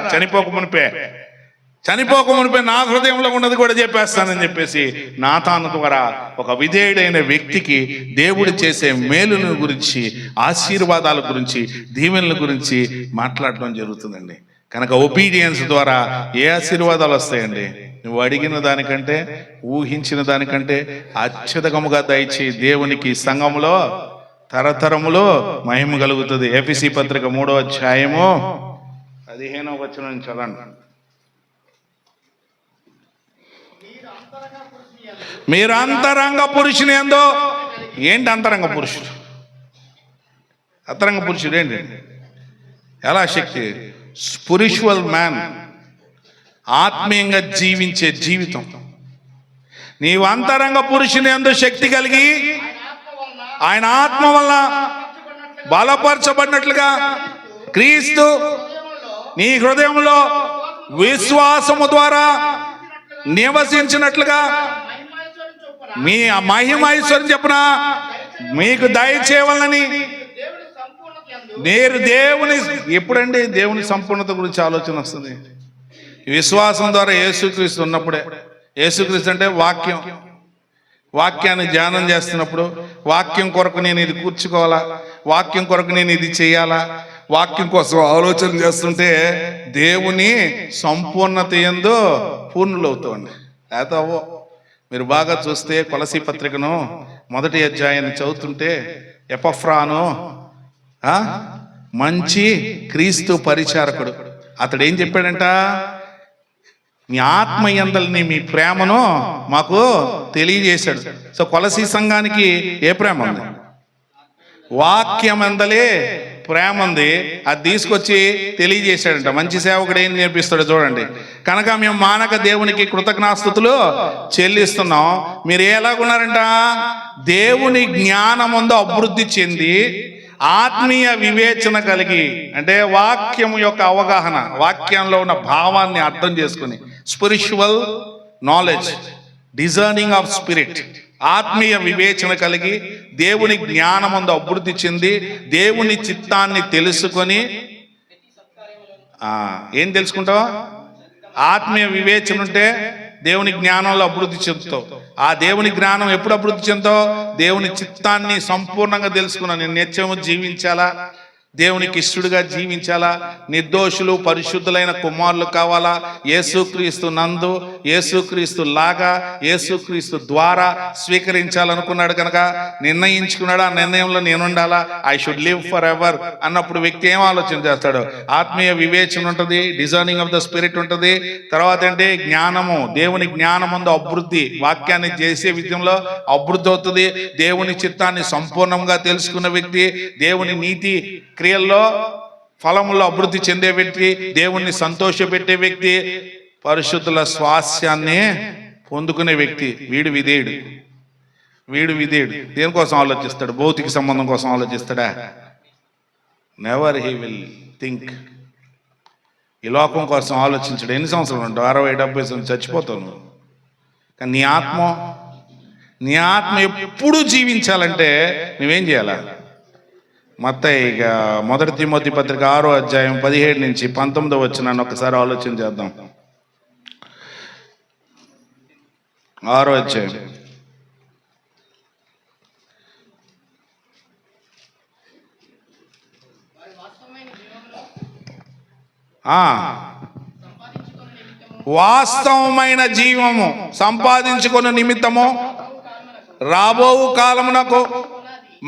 S1: చనిపోక మునిపే నా హృదయంలో ఉన్నది కూడా చెప్పేస్తానని చెప్పేసి నాతాను ద్వారా ఒక విధేయుడైన వ్యక్తికి దేవుడు చేసే మేలుల గురించి, ఆశీర్వాదాల గురించి, దీవెనల గురించి మాట్లాడడం జరుగుతుందండి. కనుక ఒబీడియన్స్ ద్వారా ఏ ఆశీర్వాదాలు వస్తాయండి? నువ్వు అడిగిన దానికంటే, ఊహించిన దానికంటే అత్యధికముగా దయచేయి దేవునికి సంఘములో తరతరములో మహిమ కలుగుతుంది. ఎఫెసీ పత్రిక 3వ అధ్యాయము 15వ వచనం నుంచి చదవండి. మీరు అంతరంగ పురుషుని యందు. ఏంటి అంతరంగ పురుషుడు? అంతరంగ పురుషుడు ఏంటి? ఎలా శక్తి? స్పిరిచువల్ మ్యాన్, ఆత్మీయంగా జీవించే జీవితం. నీవు అంతరంగ పురుషుని యందు శక్తి కలిగి ఆయన ఆత్మ వల్ల బలపరచబడినట్లుగా క్రీస్తు నీ హృదయంలో విశ్వాసము ద్వారా నివసించినట్లుగా మీ మహిమైశ్వర్యం చెప్పున మీకు దయచేయాలని మీరు దేవుని. ఎప్పుడండి దేవుని సంపూర్ణత గురించి ఆలోచన వస్తుంది? విశ్వాసం ద్వారా యేసుక్రీస్తు ఉన్నప్పుడే. యేసుక్రీస్తు అంటే వాక్యం. వాక్యాన్ని ధ్యానం చేస్తున్నప్పుడు వాక్యం కొరకు నేను ఇది కూర్చుకోవాలా, వాక్యం కొరకు నేను ఇది చేయాలా, వాక్యం కోసం ఆలోచన చేస్తుంటే దేవుని సంపూర్ణత యందు పూర్ణులవుతామండి. లేకపోతే అవ్వో. మీరు బాగా చూస్తే కొలసీ పత్రికను 1వ అధ్యాయాన్ని చదువుతుంటే ఎపఫ్రాను మంచి క్రీస్తు పరిచారకుడు. అతడు ఏం చెప్పాడంట? మీ ఆత్మ యందల్ని మీ ప్రేమను మాకు తెలియజేశాడు. సో కొలసీ సంఘానికి ఏ ప్రేమ ఉంది? వాక్యం ఎందలే ప్రేమ ఉంది. అది తీసుకొచ్చి తెలియజేశాడంట. మంచి సేవకుడు ఏం నేర్పిస్తాడో చూడండి. కనుక మేము మానక దేవునికి కృతజ్ఞాస్తుతులు చెల్లిస్తున్నాం. మీరు ఎలాగున్నారంట? దేవుని జ్ఞానముందు అభివృద్ధి చెంది ఆత్మీయ వివేచన కలిగి, అంటే వాక్యం యొక్క అవగాహన, వాక్యంలో ఉన్న భావాన్ని అర్థం చేసుకుని, spiritual knowledge, discerning of spirit, ఆత్మీయ వివేచన కలిగి దేవుని జ్ఞానమందు అభివృద్ధి చెంది దేవుని చిత్తాన్ని తెలుసుకొని. ఏం తెలుసుకుంటావా? ఆత్మీయ వివేచన ఉంటే దేవుని జ్ఞానంలో అభివృద్ధి చెందుతావు. ఆ దేవుని జ్ఞానం ఎప్పుడు అభివృద్ధి చెందుతావు? దేవుని చిత్తాన్ని సంపూర్ణంగా తెలుసుకున్నా. నేను నిత్యము జీవించాలా, దేవునికి ఇష్టడుగా జీవించాలా, నిర్దోషులు పరిశుద్ధులైన కుమారులు కావాలా, యేసుక్రీస్తు నందు యేసుక్రీస్తు లాగా యేసుక్రీస్తు ద్వారా స్వీకరించాలనుకున్నాడు కనుక నిర్ణయించుకున్నాడు. ఆ నిర్ణయంలో నేనుండాలా, I should live forever అన్నప్పుడు వ్యక్తి ఏం ఆలోచన చేస్తాడు? ఆత్మీయ వివేచన ఉంటుంది, డిజర్నింగ్ ఆఫ్ ద స్పిరిట్ ఉంటుంది. తర్వాత అంటే జ్ఞానము, దేవుని జ్ఞానముందు అభివృద్ధి, వాక్యాన్ని చేసే విషయంలో అభివృద్ధి అవుతుంది. దేవుని చిత్తాన్ని సంపూర్ణంగా తెలుసుకున్న వ్యక్తి, దేవుని నీతి క్రియల్లో ఫలముల్లో అభివృద్ధి చెందే వ్యక్తి, దేవుణ్ణి సంతోషపెట్టే వ్యక్తి, పరిశుద్ధుల స్వాస్యాన్ని పొందుకునే వ్యక్తి. వీడు విధేయుడు. దేనికోసం ఆలోచిస్తాడు? భౌతిక సంబంధం కోసం ఆలోచిస్తాడా? Never he will think. ఈ లోకం కోసం ఆలోచించడు. ఎన్ని సంవత్సరాలు ఉంటావు? 60-70 సంవత్సరాలు చచ్చిపోతావు. కానీ నీ ఆత్మ ఎప్పుడు జీవించాలంటే నువ్వేం చేయాలా? మత్తయి 1 తిమోతి పత్రిక 6వ అధ్యాయం 17 నుంచి 19 వచనాన్ని ఒకసారి ఆలోచన చేద్దాం. 6వ అధ్యాయం. వాస్తవమైన జీవము సంపాదించుకున్న నిమిత్తము రాబో కాలమునకు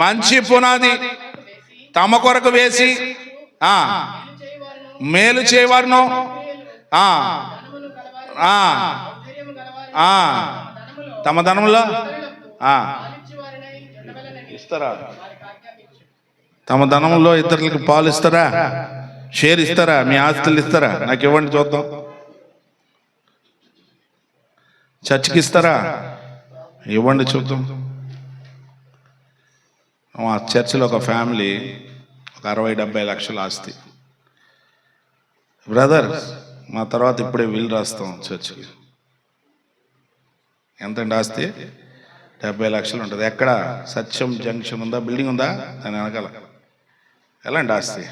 S1: మంచి పునాది తమ కొరకు వేసి మేలు చేయవారును తమ ధనములో ఇస్తారా? తమ ధనంలో ఇతరులకు పాలు ఇస్తారా? షేర్ ఇస్తారా? మీ ఆస్తులు ఇస్తారా? నాకు ఇవ్వండి చూద్దాం. చర్చికి ఇస్తారా? ఇవ్వండి చూద్దాం. మా చర్చిలో ఒక ఫ్యామిలీ ఒక 60-70 లక్షల ఆస్తి. బ్రదర్, మా తర్వాత ఇప్పుడే విల్ రాస్తాం చర్చికి. ఎంతండి ఆస్తి? 70 లక్షలు ఉంటుంది. ఎక్కడ? సత్యం జంక్షన్ ఉందా, బిల్డింగ్ ఉందా దాని వెనకాల. ఎలాంటి ఆస్తి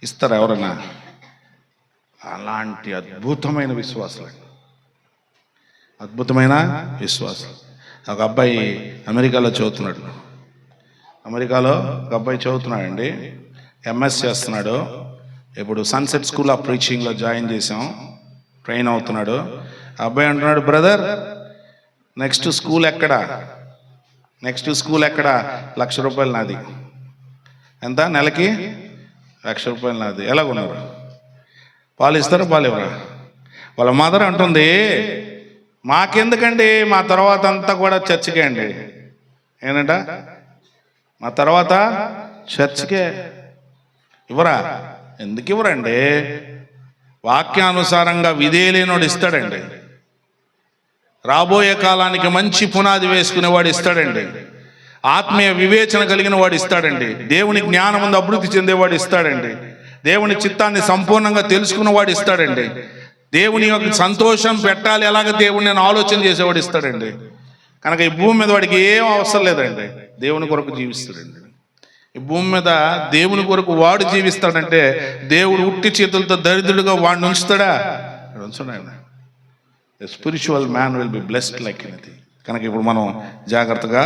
S1: ఇస్తారా ఎవరన్నా? అలాంటి అద్భుతమైన విశ్వాసాలు, అద్భుతమైన విశ్వాసం. ఒక అబ్బాయి అమెరికాలో చదువుతున్నాడు. అమెరికాలో ఒక అబ్బాయి చదువుతున్నాడండి, ఎంఎస్ చేస్తున్నాడు. ఇప్పుడు సన్సెట్ స్కూల్ ఆఫ్ ప్రీచింగ్లో జాయిన్ చేసాం, ట్రైన్ అవుతున్నాడు. ఆ అబ్బాయి అంటున్నాడు, బ్రదర్ నెక్స్ట్ స్కూల్ ఎక్కడ? ₹1,00,000 నాది. ఎంత నెలకి? ₹1,00,000 నాది. ఎలాగున్నారు? పాలు ఇస్తారా, పాలు ఇవ్వరా? వాళ్ళ మదర్ అంటుంది, మాకెందుకండి, మా తర్వాత అంతా కూడా చర్చికే అండి. ఏంటంట? మా తర్వాత చర్చికే. ఇవ్వరా? ఎందుకు ఇవ్వరండి? వాక్యానుసారంగా విధేయులేనోడు ఇస్తాడండి. రాబోయే కాలానికి మంచి పునాది వేసుకునేవాడు ఇస్తాడండి. ఆత్మీయ వివేచన కలిగిన వాడు ఇస్తాడండి. దేవుని జ్ఞానం ముందు అభివృద్ధి చెందేవాడు ఇస్తాడండి. దేవుని చిత్తాన్ని సంపూర్ణంగా తెలుసుకున్నవాడు ఇస్తాడండి. దేవుని యొక్క సంతోషం పెట్టాలి ఎలాగ దేవుడిని నేను ఆలోచన చేసేవాడు ఇస్తాడండి. కనుక ఈ భూమి మీద వాడికి ఏం అవసరం లేదండి, దేవుని కొరకు జీవిస్తాడండి. ఈ భూమి మీద దేవుని కొరకు వాడు జీవిస్తాడంటే దేవుడు ఉట్టి చేతులతో దరిద్రుడుగా వాడిని ఉంచుతాడా? ఉంచడండి. Spiritual man will be blessed like anything. కనుక ఇప్పుడు మనం జాగ్రత్తగా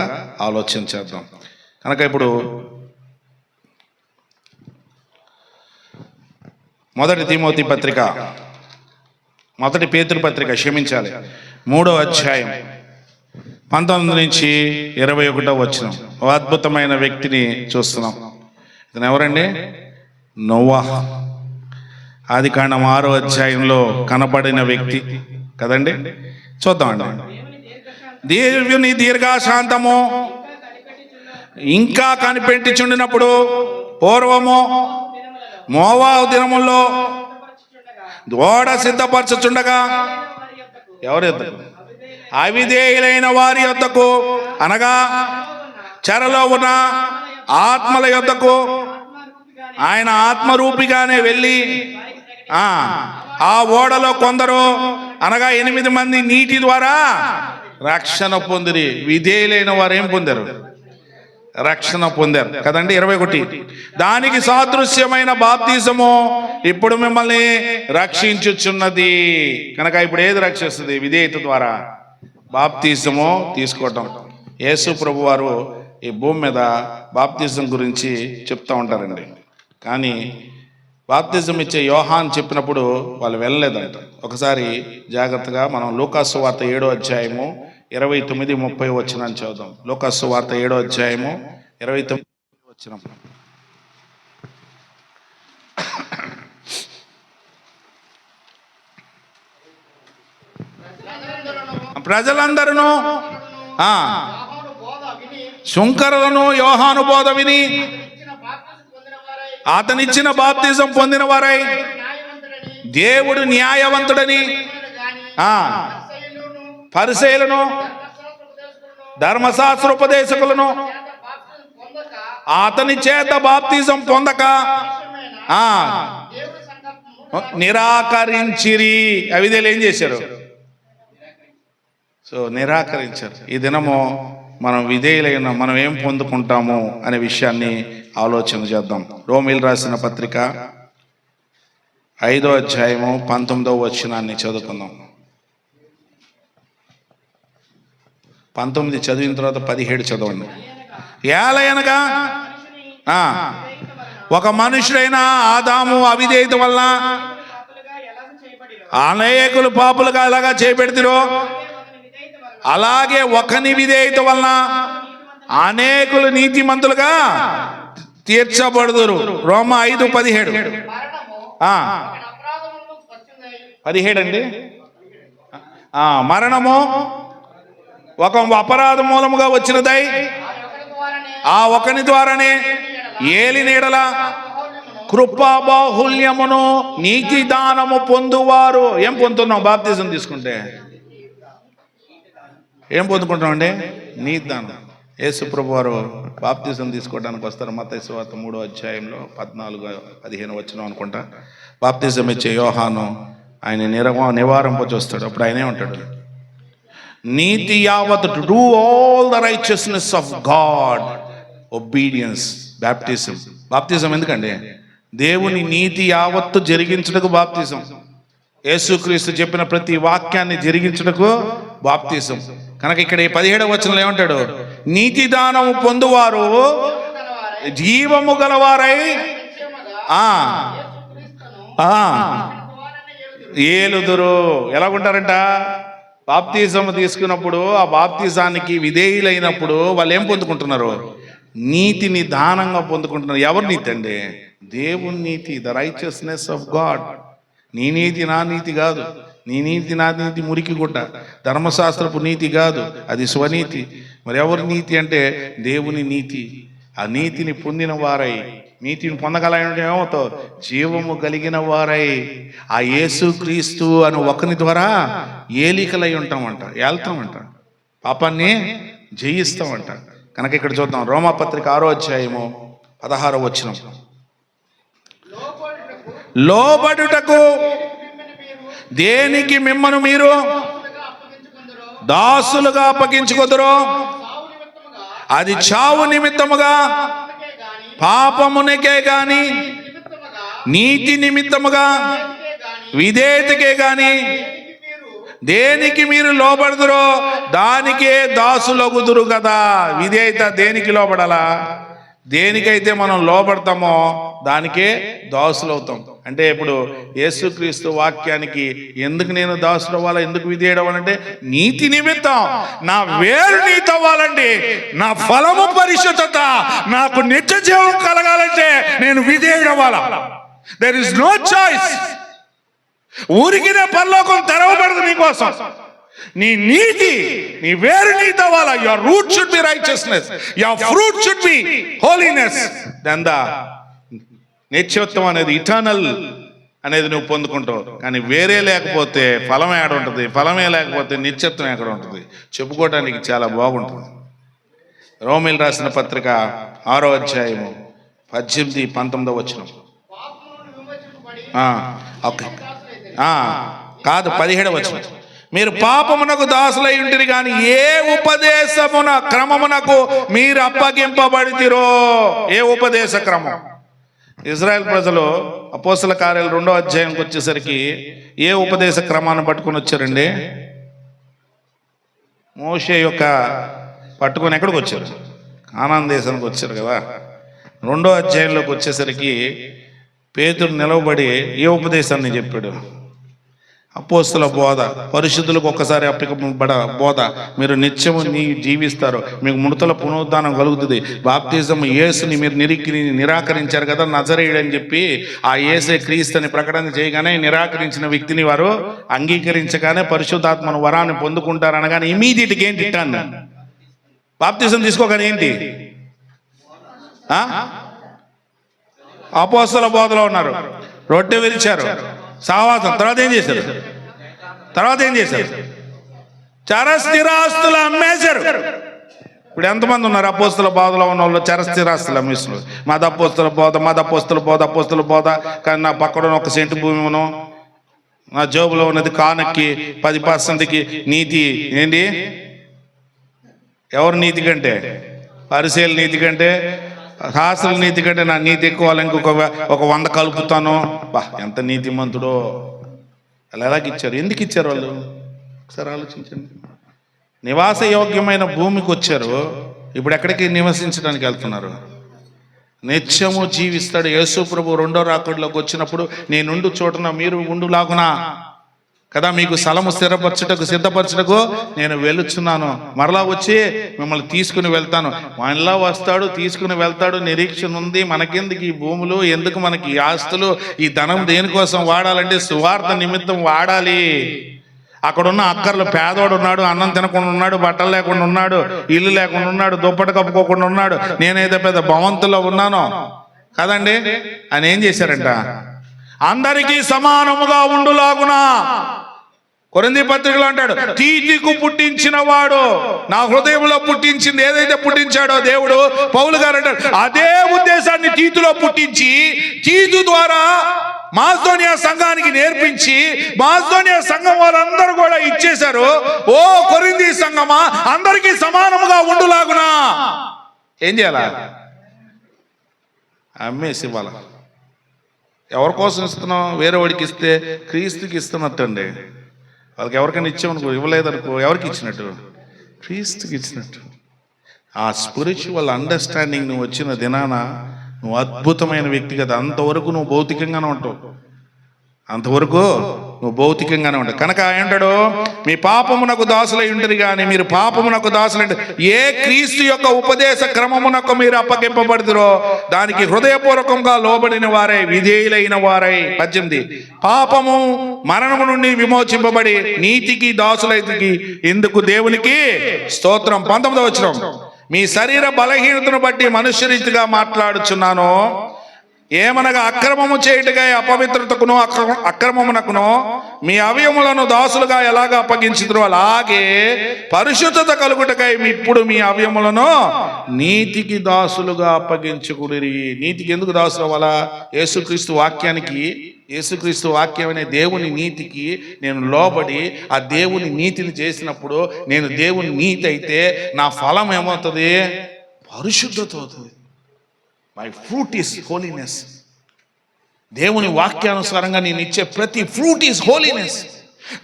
S1: ఆలోచన చేద్దాం. కనుక ఇప్పుడు మొదటి తిమోతి పత్రిక, మొదటి పేతురు పత్రిక, క్షమించాలి, 3వ అధ్యాయం 19 నుంచి 21 వచనం. ఓ అద్భుతమైన వ్యక్తిని చూస్తున్నాం. ఇతను ఎవరండి? నోవాహు. ఆదికాండం 6వ అధ్యాయంలో కనబడిన వ్యక్తి కదండి. చూద్దామండి. దేవుని దీర్ఘశాంతము ఇంకా కనిపెట్టిచుండినప్పుడు పూర్వము మోవాబు దినముల్లో ఓడ సిద్ధపరచుచుండగా ఎవరి యొద్దకు? అవిధేయులైన వారి యొద్దకు, అనగా చెరలో ఉన్న ఆత్మల యొద్దకు ఆయన ఆత్మరూపిగానే వెళ్ళి ఆ ఓడలో కొందరు, అనగా 8 మంది నీటి ద్వారా రక్షణ పొందిరి. విధేయులైన వారు ఏం పొందారు? రక్షణ పొందారు కదండి. 21 దానికి సాదృశ్యమైన బాప్తిజము ఇప్పుడు మిమ్మల్ని రక్షించుచున్నది. కనుక ఇప్పుడు ఏది రక్షిస్తుంది? విధేయత ద్వారా బాప్తిజము తీసుకోవటం. యేసు ప్రభు వారు ఈ భూమి మీద బాప్తిజం గురించి చెప్తూ ఉంటారండి. కానీ బాప్తిజం ఇచ్చే యోహాన్ చెప్పినప్పుడు వాళ్ళు వెళ్ళలేదంట. ఒకసారి జాగ్రత్తగా మనం లూకాసు వార్త 7వ అధ్యాయము 29-30 వచనాన్ని చదువుదాం. లూకాసు వార్త 7వ అధ్యాయము 29 వచనం. ప్రజలందరూ శుంకరులను యోహాను బోధ విని అతనిచ్చిన బాప్తిజం పొందిన వారై దేవుడు న్యాయవంతుడని పరిసయ్యులను ధర్మశాస్త్రోపదేశకులను అతని చేత బాప్తిజం పొందక నిరాకరించిరి. అవిధేయులు ఏం చేశారు? సో నిరాకరించారు. ఈ దినము మనం విధేయులైన మనం ఏం పొందుకుంటాము అనే విషయాన్ని ఆలోచన చేద్దాం. రోమీలు రాసిన పత్రిక 5వ అధ్యాయము 19వ వచనాన్ని చదువుకుందాం. 19 చదివిన తర్వాత 17 చదవండి. ఏలయనగా ఒక మనుషుడైన ఆదాము అవిధేయత వల్ల అనేకులు పాపులుగా ఎలాగా చేయబెడతారో అలాగే ఒకని విధేయత వలన అనేకులు నీతిమంతులుగా తీర్చబడుదురు. రోమ 5:17. 17 అండి. మరణము ఒక అపరాధ మూలముగా వచ్చినదై ఆ ఒకని ద్వారానే ఏలి నీడల కృపా బాహుల్యమును నీతి దానము పొందువారు. ఏం పొందుతున్నాం? బాప్తిజం తీసుకుంటే ఏం పొందుకుంటాం అండి? నీతి దానం. యేసు ప్రభు వారు బాప్తిజం తీసుకోవడానికి వస్తారు. మత్తయి సువార్త 3వ అధ్యాయంలో 14-15 వచనం అనుకుంటా. బాప్తిజం ఇచ్చే యోహాను ఆయన నివారింప చూస్తాడు. అప్పుడు ఆయనే ఉంటాడు, నీతి యావత్, to do all the righteousness of God, obedience, baptism. బాప్తిజం ఎందుకండి? దేవుని నీతి యావత్తు జరిగించుటకు బాప్తిజం. యేసుక్రీస్తు చెప్పిన ప్రతి వాక్యాన్ని జరిగించుటకు బాప్తిజం. కనుక ఇక్కడ 17వ వచనంలో ఏమంటాడు? నీతి దానము పొందువారు జీవము గలవారై ఏలుదురు. ఎలాగుంటారంట? బాప్తిజం తీసుకున్నప్పుడు, ఆ బాప్తిజానికి విధేయులైనప్పుడు వాళ్ళు ఏం పొందుకుంటున్నారు? నీతిని దానంగా పొందుకుంటున్నారు. ఎవరి నీతి అండి? దేవుని నీతి, ద రైచియస్నెస్ ఆఫ్ గాడ్. నీ నీతి నా నీతి కాదు, నీ నీతి నా నీతి మురికి గుడ్డ. ధర్మశాస్త్రపు నీతి కాదు, అది స్వనీతి. మరి ఎవరి నీతి అంటే దేవుని నీతి. ఆ నీతిని పొందిన వారై, నీతిని పొందగలంటే ఏమవుతావు? జీవము కలిగిన వారై ఆ యేసుక్రీస్తు అని ఒకని ద్వారా ఏలికలై ఉంటామంట, ఏళ్తామంట, పాపాన్ని జయిస్తామంట. కనుక ఇక్కడ చూద్దాం, రోమాపత్రిక 6వ అధ్యాయము 16వ వచనం. లోబడుటకు దేనికి మిమ్మను మీరు దాసులుగా అప్పగించుకొందురో, అది చావు నిమిత్తముగా, పాపమునికే గాని, నీతి నిమిత్తముగా, విధేయతకే గాని దేనికి మీరు లోబడుదురో దానికే దాసులగుదురు కదా. విధేయత దేనికి లోబడాలా? దేనికైతే మనం లోబడతామో దానికే దాసులు అవుతాం. అంటే ఇప్పుడు యేసుక్రీస్తు వాక్యానికి ఎందుకు నేను దాసులు అవ్వాలా, ఎందుకు విధేయడవాలంటే నీతి నిమిత్తం. నా వేరు నీతి అవ్వాలంటే, నా ఫలము పరిశుద్ధత, నాకు నిత్య జీవం కలగాలంటే నేను విధేయడవ్వాలా. There is no choice. ఊరికినే పరలోకం తెరవబడదు నీకోసం. నీ నీతి, నీ వేరు నీతి అవ్వాలా. Your root should be righteousness, your fruit should be holiness. Then the నిత్యత్వం అనేది, ఇటర్నల్ అనేది నువ్వు పొందుకుంటావు. కానీ వేరే లేకపోతే ఫలం ఎక్కడ ఉంటుంది? ఫలమే లేకపోతే నిత్యత్వం ఎక్కడ ఉంటుంది? చెప్పుకోవడానికి చాలా బాగుంటుంది. రోమీలు రాసిన పత్రిక 6వ అధ్యాయము 18, 19 వచనం. ఓకే, కాదు 17వ వచనం. మీరు పాపమునకు దాసులై ఉంటిరి కానీ ఏ ఉపదేశమున క్రమమునకు మీరు అప్పగింపబడితిరో. ఏ ఉపదేశ క్రమం? ఇజ్రాయెల్ ప్రజలు అపోస్తల కార్యాలు 2వ అధ్యాయంకి వచ్చేసరికి ఏ ఉపదేశ క్రమాన్ని పట్టుకొని వచ్చారండి? మోషే యొక్క పట్టుకొని ఎక్కడికి వచ్చారు? కానాన్ దేశానికి వచ్చారు కదా. 2వ అధ్యాయంలోకి వచ్చేసరికి పేతురు నిలవబడి ఏ ఉపదేశాన్ని చెప్పాడు? అపోస్తల బోధ, పరిశుద్ధులకు ఒక్కసారి అప్పగింపబడ బోధ. మీరు నిత్యము జీవిస్తారు, మీకు ముడతల పునరుద్ధానం కలుగుతుంది. బాప్తిజం యేసుని మీరు నిరాకరించారు కదా, నజరేయుడు అని చెప్పి ఆ యేసే క్రీస్తుని ప్రకటన చేయగానే నిరాకరించిన వ్యక్తిని వారు అంగీకరించగానే పరిశుద్ధాత్మను వరాన్ని పొందుకుంటారు అనగానే ఇమీడియట్గా ఏంటి ఇట్టాను? బాప్తిజం తీసుకోగానే ఏంటి? అపోస్తల బోధలో ఉన్నారు, రొట్టె విరిచారు, సహవాసం. తర్వాత ఏం చేశారు? చరస్థిరాస్తులు అమ్మేశారు. ఇప్పుడు ఎంతమంది ఉన్నారు అపోస్తల బోధలో ఉన్న వాళ్ళు? చరస్థిరాస్తులు అమ్మేస్తున్నారు. మాది అపోస్తల బోధ కానీ నా పక్కన ఒక సెంటు భూమి ఉను, నా జోబులో ఉన్నది కానక్కి 10%కి నీతి ఏంటి? ఎవరి నీతి కంటే? పరిశీలన నీతి కంటే, శాస్త్రుల నీతి కంటే నా నీతి ఎక్కువ, ఇంకొక 100 కలుపుతాను. ఎంత నీతిమంతుడో. అలా ఎలాగిచ్చారు? ఎందుకు ఇచ్చారు వాళ్ళు? ఒకసారి ఆలోచించండి. నివాస యోగ్యమైన భూమికి వచ్చారు, ఇప్పుడు ఎక్కడికి నివసించడానికి వెళ్తున్నారు? నిత్యము జీవిస్తాడు యేసు ప్రభు 2వ రాకడలోకి వచ్చినప్పుడు నేనుండు చోటున మీరు ఉండులాగునా కదా, మీకు స్థలము సిద్ధపరచుటకు నేను వెళుచున్నాను, మరలా వచ్చి మిమ్మల్ని తీసుకుని వెళ్తాను. మళ్ళా వస్తాడు, తీసుకుని వెళ్తాడు. నిరీక్షణ ఉంది. మనకెందుకు ఈ భూములు, ఎందుకు మనకి ఈ ఆస్తులు, ఈ ధనం దేనికోసం వాడాలంటే సువార్త నిమిత్తం వాడాలి. అక్కడున్న అక్కర్లు, పేదోడు ఉన్నాడు, అన్నం తినకుండా ఉన్నాడు, బట్టలు లేకుండా ఉన్నాడు, ఇల్లు లేకుండా ఉన్నాడు, దుప్పటి కప్పుకోకుండా ఉన్నాడు. నేనైతే పెద్ద భవంతులో ఉన్నాను కదండి. ఆయన ఏం చేశారంట? అందరికీ సమానముగా ఉండులాగునా. కొరింథీ పత్రికలో అంటాడు, తీతుకు పుట్టించిన వాడు, నా హృదయంలో పుట్టించింది ఏదైతే పుట్టించాడో దేవుడు, పౌలు గారు అంటాడు అదే ఉద్దేశాన్ని తీతులో పుట్టించి తీతు ద్వారా మాసిదోనియా సంఘానికి నేర్పించి మాసిదోనియా సంఘం వాళ్ళందరూ కూడా ఇచ్చేశారు. ఓ కొరింథీ సంఘమా, అందరికీ సమానముగా ఉండులాగునా ఏం చేయాలా? అమ్మేసి ఇవ్వాల. ఎవరి కోసం ఇస్తున్నాం? వేరే వాడికి ఇస్తే క్రీస్తుకి ఇస్తున్నట్టు అండి. వాళ్ళకి ఎవరికైనా ఇచ్చామనుకో, ఇవ్వలేదనుకో, ఎవరికి ఇచ్చినట్టు? క్రీస్తుకి ఇచ్చినట్టు. ఆ స్పిరిచువల్ అండర్స్టాండింగ్ నువ్వు వచ్చిన దినాన నువ్వు అద్భుతమైన వ్యక్తి కదా. అంతవరకు నువ్వు భౌతికంగానే ఉంటావు, అంతవరకు నువ్వు భౌతికంగానే ఉంటావు. కనుక అంటాడు, మీ పాపమునకు దాసులై ఉంటుంది కానీ మీరు పాపమునకు దాసులై ఏ క్రీస్తు యొక్క ఉపదేశ క్రమమునకు మీరు అప్పగింపబడుతురో దానికి హృదయపూర్వకంగా లోబడిన వారై విధేయులైన వారై. 18 పాపము మరణము నుండి విమోచింపబడి నీతికి దాసులైతికి ఇందుకు దేవునికి స్తోత్రం. 19వ వచనం, మీ శరీర బలహీనతను బట్టి మనుష్య రీతిగా మాట్లాడుచున్నాను. ఏమనగా అక్రమము చేయుటకై అపవిత్రతకును అక్రమమునకును మీ అవయములను దాసులుగా ఎలాగ అప్పగించుదురో అలాగే పరిశుద్ధత కలుగుటకై ఇప్పుడు మీ అవయములను నీతికి దాసులుగా అప్పగించుకుడిరి. నీతికి ఎందుకు దాసులు అవ్వాలా? యేసుక్రీస్తు వాక్యానికి, యేసుక్రీస్తు వాక్యం అనే దేవుని నీతికి నేను లోబడి ఆ దేవుని నీతిని చేసినప్పుడు, నేను దేవుని నీతి అయితే నా ఫలం ఏమవుతుంది? పరిశుద్ధత అవుతుంది. My fruit is holiness. దేవుని వాక్యానుసారంగా నేను ఇచ్చే ప్రతి ఫ్రూట్ ఈస్ హోలీనెస్.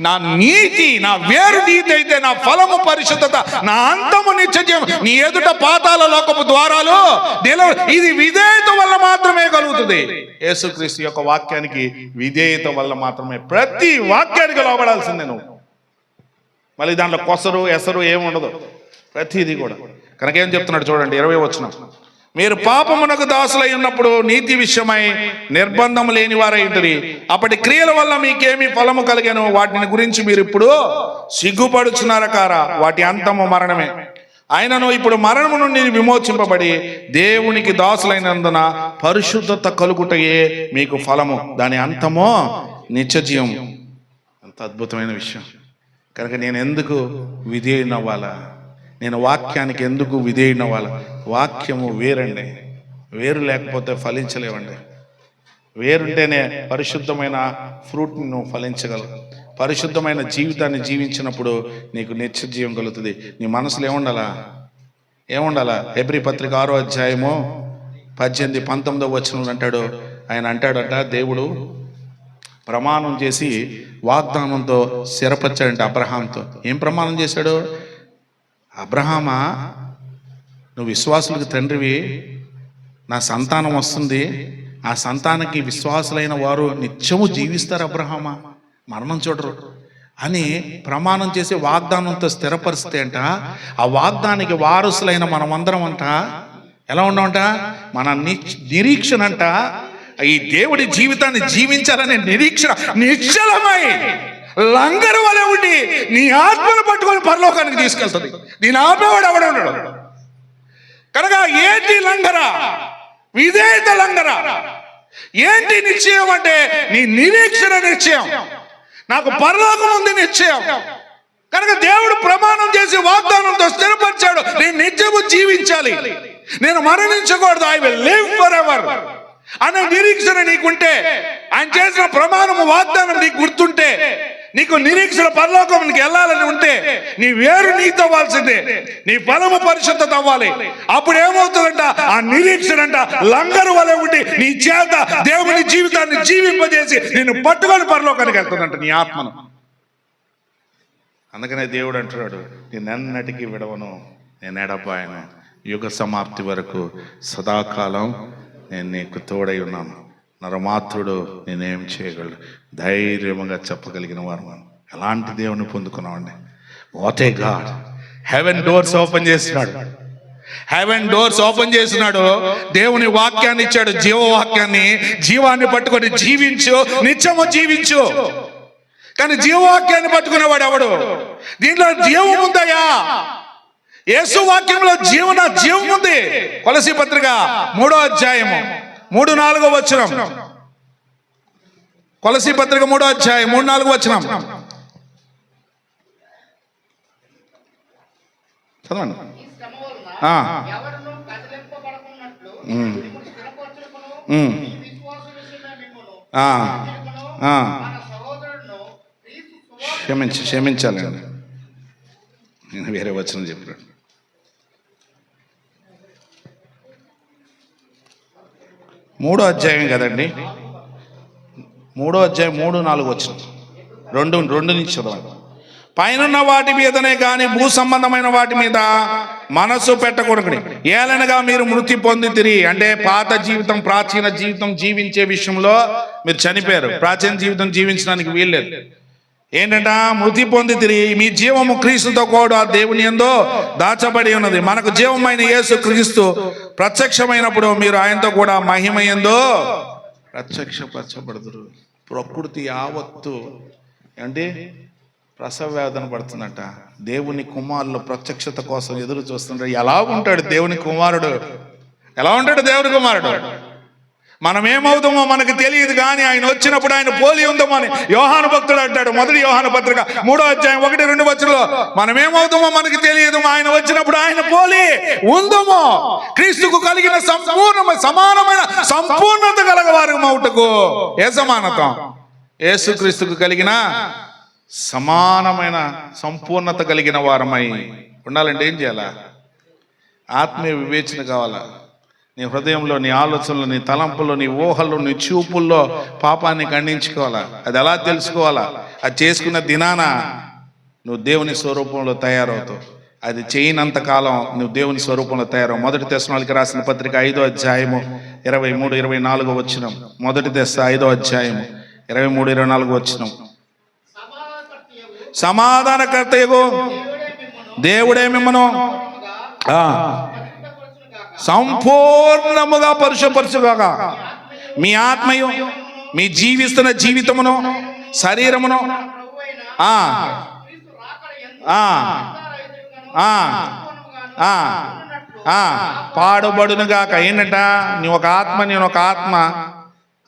S1: నా నీతి, నా వేరు నీతి అయితే నా ఫలము పరిశుద్ధత, నా అంతము నిత్యం. నీ ఎదుట పాతాళ లోకపు ద్వారాలు ఇది విధేయత వల్ల మాత్రమే కలుగుతుంది. యేసుక్రీస్తు యొక్క వాక్యానికి విధేయత వల్ల మాత్రమే. ప్రతి వాక్యానికి లోబడాల్సిందే నువ్వు. మళ్ళీ దాంట్లో కొసరు ఎసరు ఏముండదు, ప్రతిదీ కూడా. కనుక ఏం చెప్తున్నాడు చూడండి, 20వ వచనం, మీరు పాపమునకు దాసులై ఉన్నప్పుడు నీతి విషయమై నిర్బంధం లేని వారై ఉంటుంది. అప్పటి క్రియల వల్ల మీకేమి ఫలము కలిగాను వాటిని గురించి మీరు ఇప్పుడు సిగ్గుపడుచున్నారా కారా? వాటి అంతము మరణమే. ఆయనను ఇప్పుడు మరణము నుండి విమోచింపబడి దేవునికి దాసులైనందున పరిశుద్ధత కలుగుటయే మీకు ఫలము, దాని అంతమో నిత్యజీవం. అంత అద్భుతమైన విషయం. కనుక నేను ఎందుకు విధేయునవ్వాలా? నేను వాక్యానికి ఎందుకు విధేయునవ్వాలా? వాక్యము వేరండి, వేరు లేకపోతే ఫలించలేవండి. వేరుంటేనే పరిశుద్ధమైన ఫ్రూట్ని నువ్వు ఫలించగలవు. పరిశుద్ధమైన జీవితాన్ని జీవించినప్పుడు నీకు నిత్య జీవం కలుగుతుంది. నీ మనసులో ఏముండాలా? హెబ్రీ పత్రిక 6వ అధ్యాయము 18, 19వ వచనంలో అంటాడు, ఆయన అంటాడట, దేవుడు ప్రమాణం చేసి వాగ్దానంతో స్థిరపరిచాడంటే అబ్రహాంతో. ఏం ప్రమాణం చేశాడు? అబ్రహామా, నువ్వు విశ్వాసులకు తండ్రివి, నా సంతానం వస్తుంది, ఆ సంతానానికి విశ్వాసులైన వారు నిత్యము జీవిస్తారు అబ్రహామా, మరణం చూడరు అని ప్రమాణం చేసి వాగ్దానంతో స్థిరపరిస్తే అంట, ఆ వాగ్దానికి వారసులైన మనమందరం అంట ఎలా ఉన్నామంట? మన నిరీక్షణ అంట, ఈ దేవుడి జీవితాన్ని జీవించాలనే నిరీక్షణ నిశ్చలమై లంగరు వలె ఉండి నీ ఆత్మను పట్టుకొని పరలోకానికి తీసుకెళ్తుంది. దీని ఆత్మవాడు ఎవడున్నాడు? కనుక ఏంటి లంగర? విధేయత లంగర. ఏంటి నిశ్చయం అంటే నీ నిరీక్షణ నిశ్చయం. నాకు పరలోకం ఉంది నిశ్చయం. కనుక దేవుడు ప్రమాణం చేసి వాగ్దానంతో స్థిరపరిచాడు, నేను నిత్యము జీవించాలి, నేను మరణించకూడదు, I will live forever అనే నిరీక్షణ నీకుంటే, ఆయన చేసిన ప్రమాణము వాగ్దానం నీకు గుర్తుంటే, నీకు నిరీక్షణ పరలోకానికి వెళ్ళాలని ఉంటే నీ వేరు నీతో అవ్వాల్సిందే, నీ ఫలము పరిశుద్ధత అవ్వాలి. అప్పుడు ఏమవుతుందంట? ఆ నిరీక్షణ అంట లంగరు వలె ఉండి నీ చేత దేవుని జీవితాన్ని జీవింపజేసి నిన్ను పట్టుకొని పరలోకానికి వెళ్తుందంట నీ ఆత్మను. అందుకనే దేవుడు అంటున్నాడు, నేనెన్నటికీ విడవను, నేను ఎడబాయను, యుగ సమాప్తి వరకు సదాకాలం నేను నీకు తోడై ఉన్నాను. నరమాత్రుడు నేనేం చేయగలడు? ధైర్యంగా చెప్పగలిగిన వారు మనం. ఎలాంటి దేవుని పొందుకున్నామండి? What a God! Heaven doors open చేస్తున్నాడు, హెవెన్ డోర్స్ ఓపెన్ చేస్తున్నాడు. దేవుని వాక్యాన్ని ఇచ్చాడు, జీవవాక్యాన్ని. జీవాన్ని పట్టుకొని జీవించు, నిత్యము జీవించు. కానీ జీవవాక్యాన్ని పట్టుకునేవాడు ఎవడు? దీంట్లో జీవం ఉందయ్యా. యేసు వాక్యంలో జీవం ఉంది. కొలసీ పత్రిక 3వ అధ్యాయము 3-4 వచనం. కొలసీ పత్రిక 3వ అధ్యాయం 3-4 వచనం చదవండి. ఆ, ఆ. క్షమించాలండి, నేను వేరే వచనం చెప్పాను. 3వ అధ్యాయం కదండి, 3వ అధ్యాయం 3-4 వచనం, 2 నుంచి చదవండి. పైనున్న వాటి మీదనే కానీ భూ సంబంధమైన వాటి మీద మనసు పెట్టకూడదు. ఏలనగా మీరు మృతి పొందితిరి, అంటే పాత జీవితం, ప్రాచీన జీవితం జీవించే విషయంలో మీరు చనిపోయారు. ప్రాచీన జీవితం జీవించడానికి వీల్లేదు. ఏంటంట? మృతి పొందితిరి, మీ జీవము క్రీస్తుతో కూడా దేవుని యందు దాచబడి ఉన్నది. మనకు జీవమైన యేసు క్రీస్తు ప్రత్యక్షమైనప్పుడు మీరు ఆయనతో కూడా మహిమ యందు ప్రత్యక్షపరచబడుదురు. ప్రకృతి యావత్తు అంటే ప్రసవ వేదన పడుతుందట. దేవుని కుమారులు ప్రత్యక్షత కోసం ఎదురు చూస్తుంటారు. ఎలా ఉంటాడు దేవుని కుమారుడు? ఎలా ఉంటాడు దేవుని కుమారుడు? మనం ఏమవుతామో మనకు తెలియదు, కానీ ఆయన వచ్చినప్పుడు ఆయన పోలి ఉందామో అని యోహాను భక్తుడు అంటాడు. 1 యోహాను పత్రిక 3వ అధ్యాయం 1-2 వచనంలో మనం ఏమవుతామో మనకు తెలియదు, ఆయన వచ్చినప్పుడు ఆయన పోలి ఉందామో. క్రీస్తుకు కలిగిన సమానమైన సంపూర్ణత కలగవారు మౌటకు. ఏ సమానత? యేసు క్రీస్తుకు కలిగిన సమానమైన సంపూర్ణత కలిగిన వారమై ఉండాలంటే ఏం చేయాలా? ఆత్మీయ వివేచన కావాలా. నీ హృదయంలో, నీ ఆలోచనలో, నీ తలంపుల్లో, నీ ఊహల్లో, నీ చూపుల్లో పాపాన్ని ఖండించుకోవాలా. అది ఎలా తెలుసుకోవాలా? అది చేసుకున్న దినాన నువ్వు దేవుని స్వరూపంలో తయారవుతావు. అది చేయనంత కాలం నువ్వు దేవుని స్వరూపంలో తయారవు. 1 తెస్సలోనికీయులకు రాసిన పత్రిక 5వ అధ్యాయము 23-24 వచనం. 1 తెస్స 5వ అధ్యాయము 23-24 వచనం. సమాధానకర్తయగు దేవుడే మిమ్మను సంపూర్ణముగా పరిశుభ్రపరచుగాక. మీ ఆత్మయు, మీ జీవిస్తున్న జీవితమును, శరీరమును పాడుబడునుగాక. ఏంటంట? నీ ఒక ఆత్మ, నేను ఒక ఆత్మ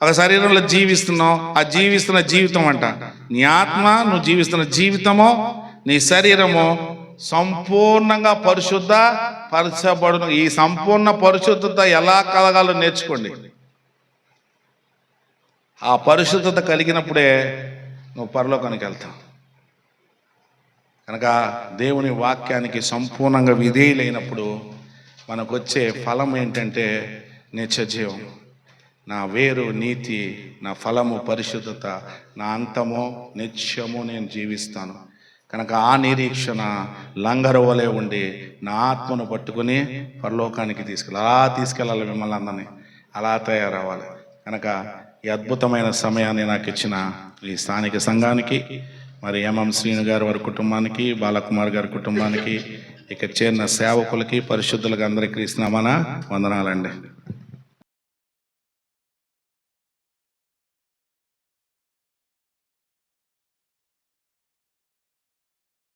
S1: ఒక శరీరంలో జీవిస్తున్నావు. ఆ జీవిస్తున్న జీవితం అంట నీ ఆత్మ, నువ్వు జీవిస్తున్న జీవితము, నీ శరీరము సంపూర్ణంగా పరిశుద్ధ పరచబడును. ఈ సంపూర్ణ పరిశుద్ధత ఎలా కలగాలో నేర్చుకోండి. ఆ పరిశుద్ధత కలిగినప్పుడే నువ్వు పరలోకానికి వెళ్తావు. కనుక దేవుని వాక్యానికి సంపూర్ణంగా విధేయులైనప్పుడు మనకు వచ్చే ఫలం ఏంటంటే నిత్యజీవం. నా వేరు నీతి, నా ఫలము పరిశుద్ధత, నా అంతము నిత్యము నేను జీవిస్తాను. కనుక ఆ నిరీక్షణ లంగరు వలె ఉండి నా ఆత్మను పట్టుకుని పరలోకానికి తీసుకెళ్ళాలి. మిమ్మల్ని అందరినీ అలా తయారవ్వాలి. కనుక ఈ అద్భుతమైన సమయాన్ని నాకు ఇచ్చిన ఈ స్థానిక సంఘానికి, మరి ఎంఎం శ్రీను గారి వారి కుటుంబానికి, బాలకుమార్ గారి కుటుంబానికి, ఇక చేరిన సేవకులకి, పరిశుద్ధులకి అందరికీ ఇస్తున్నామన వందనాలండి.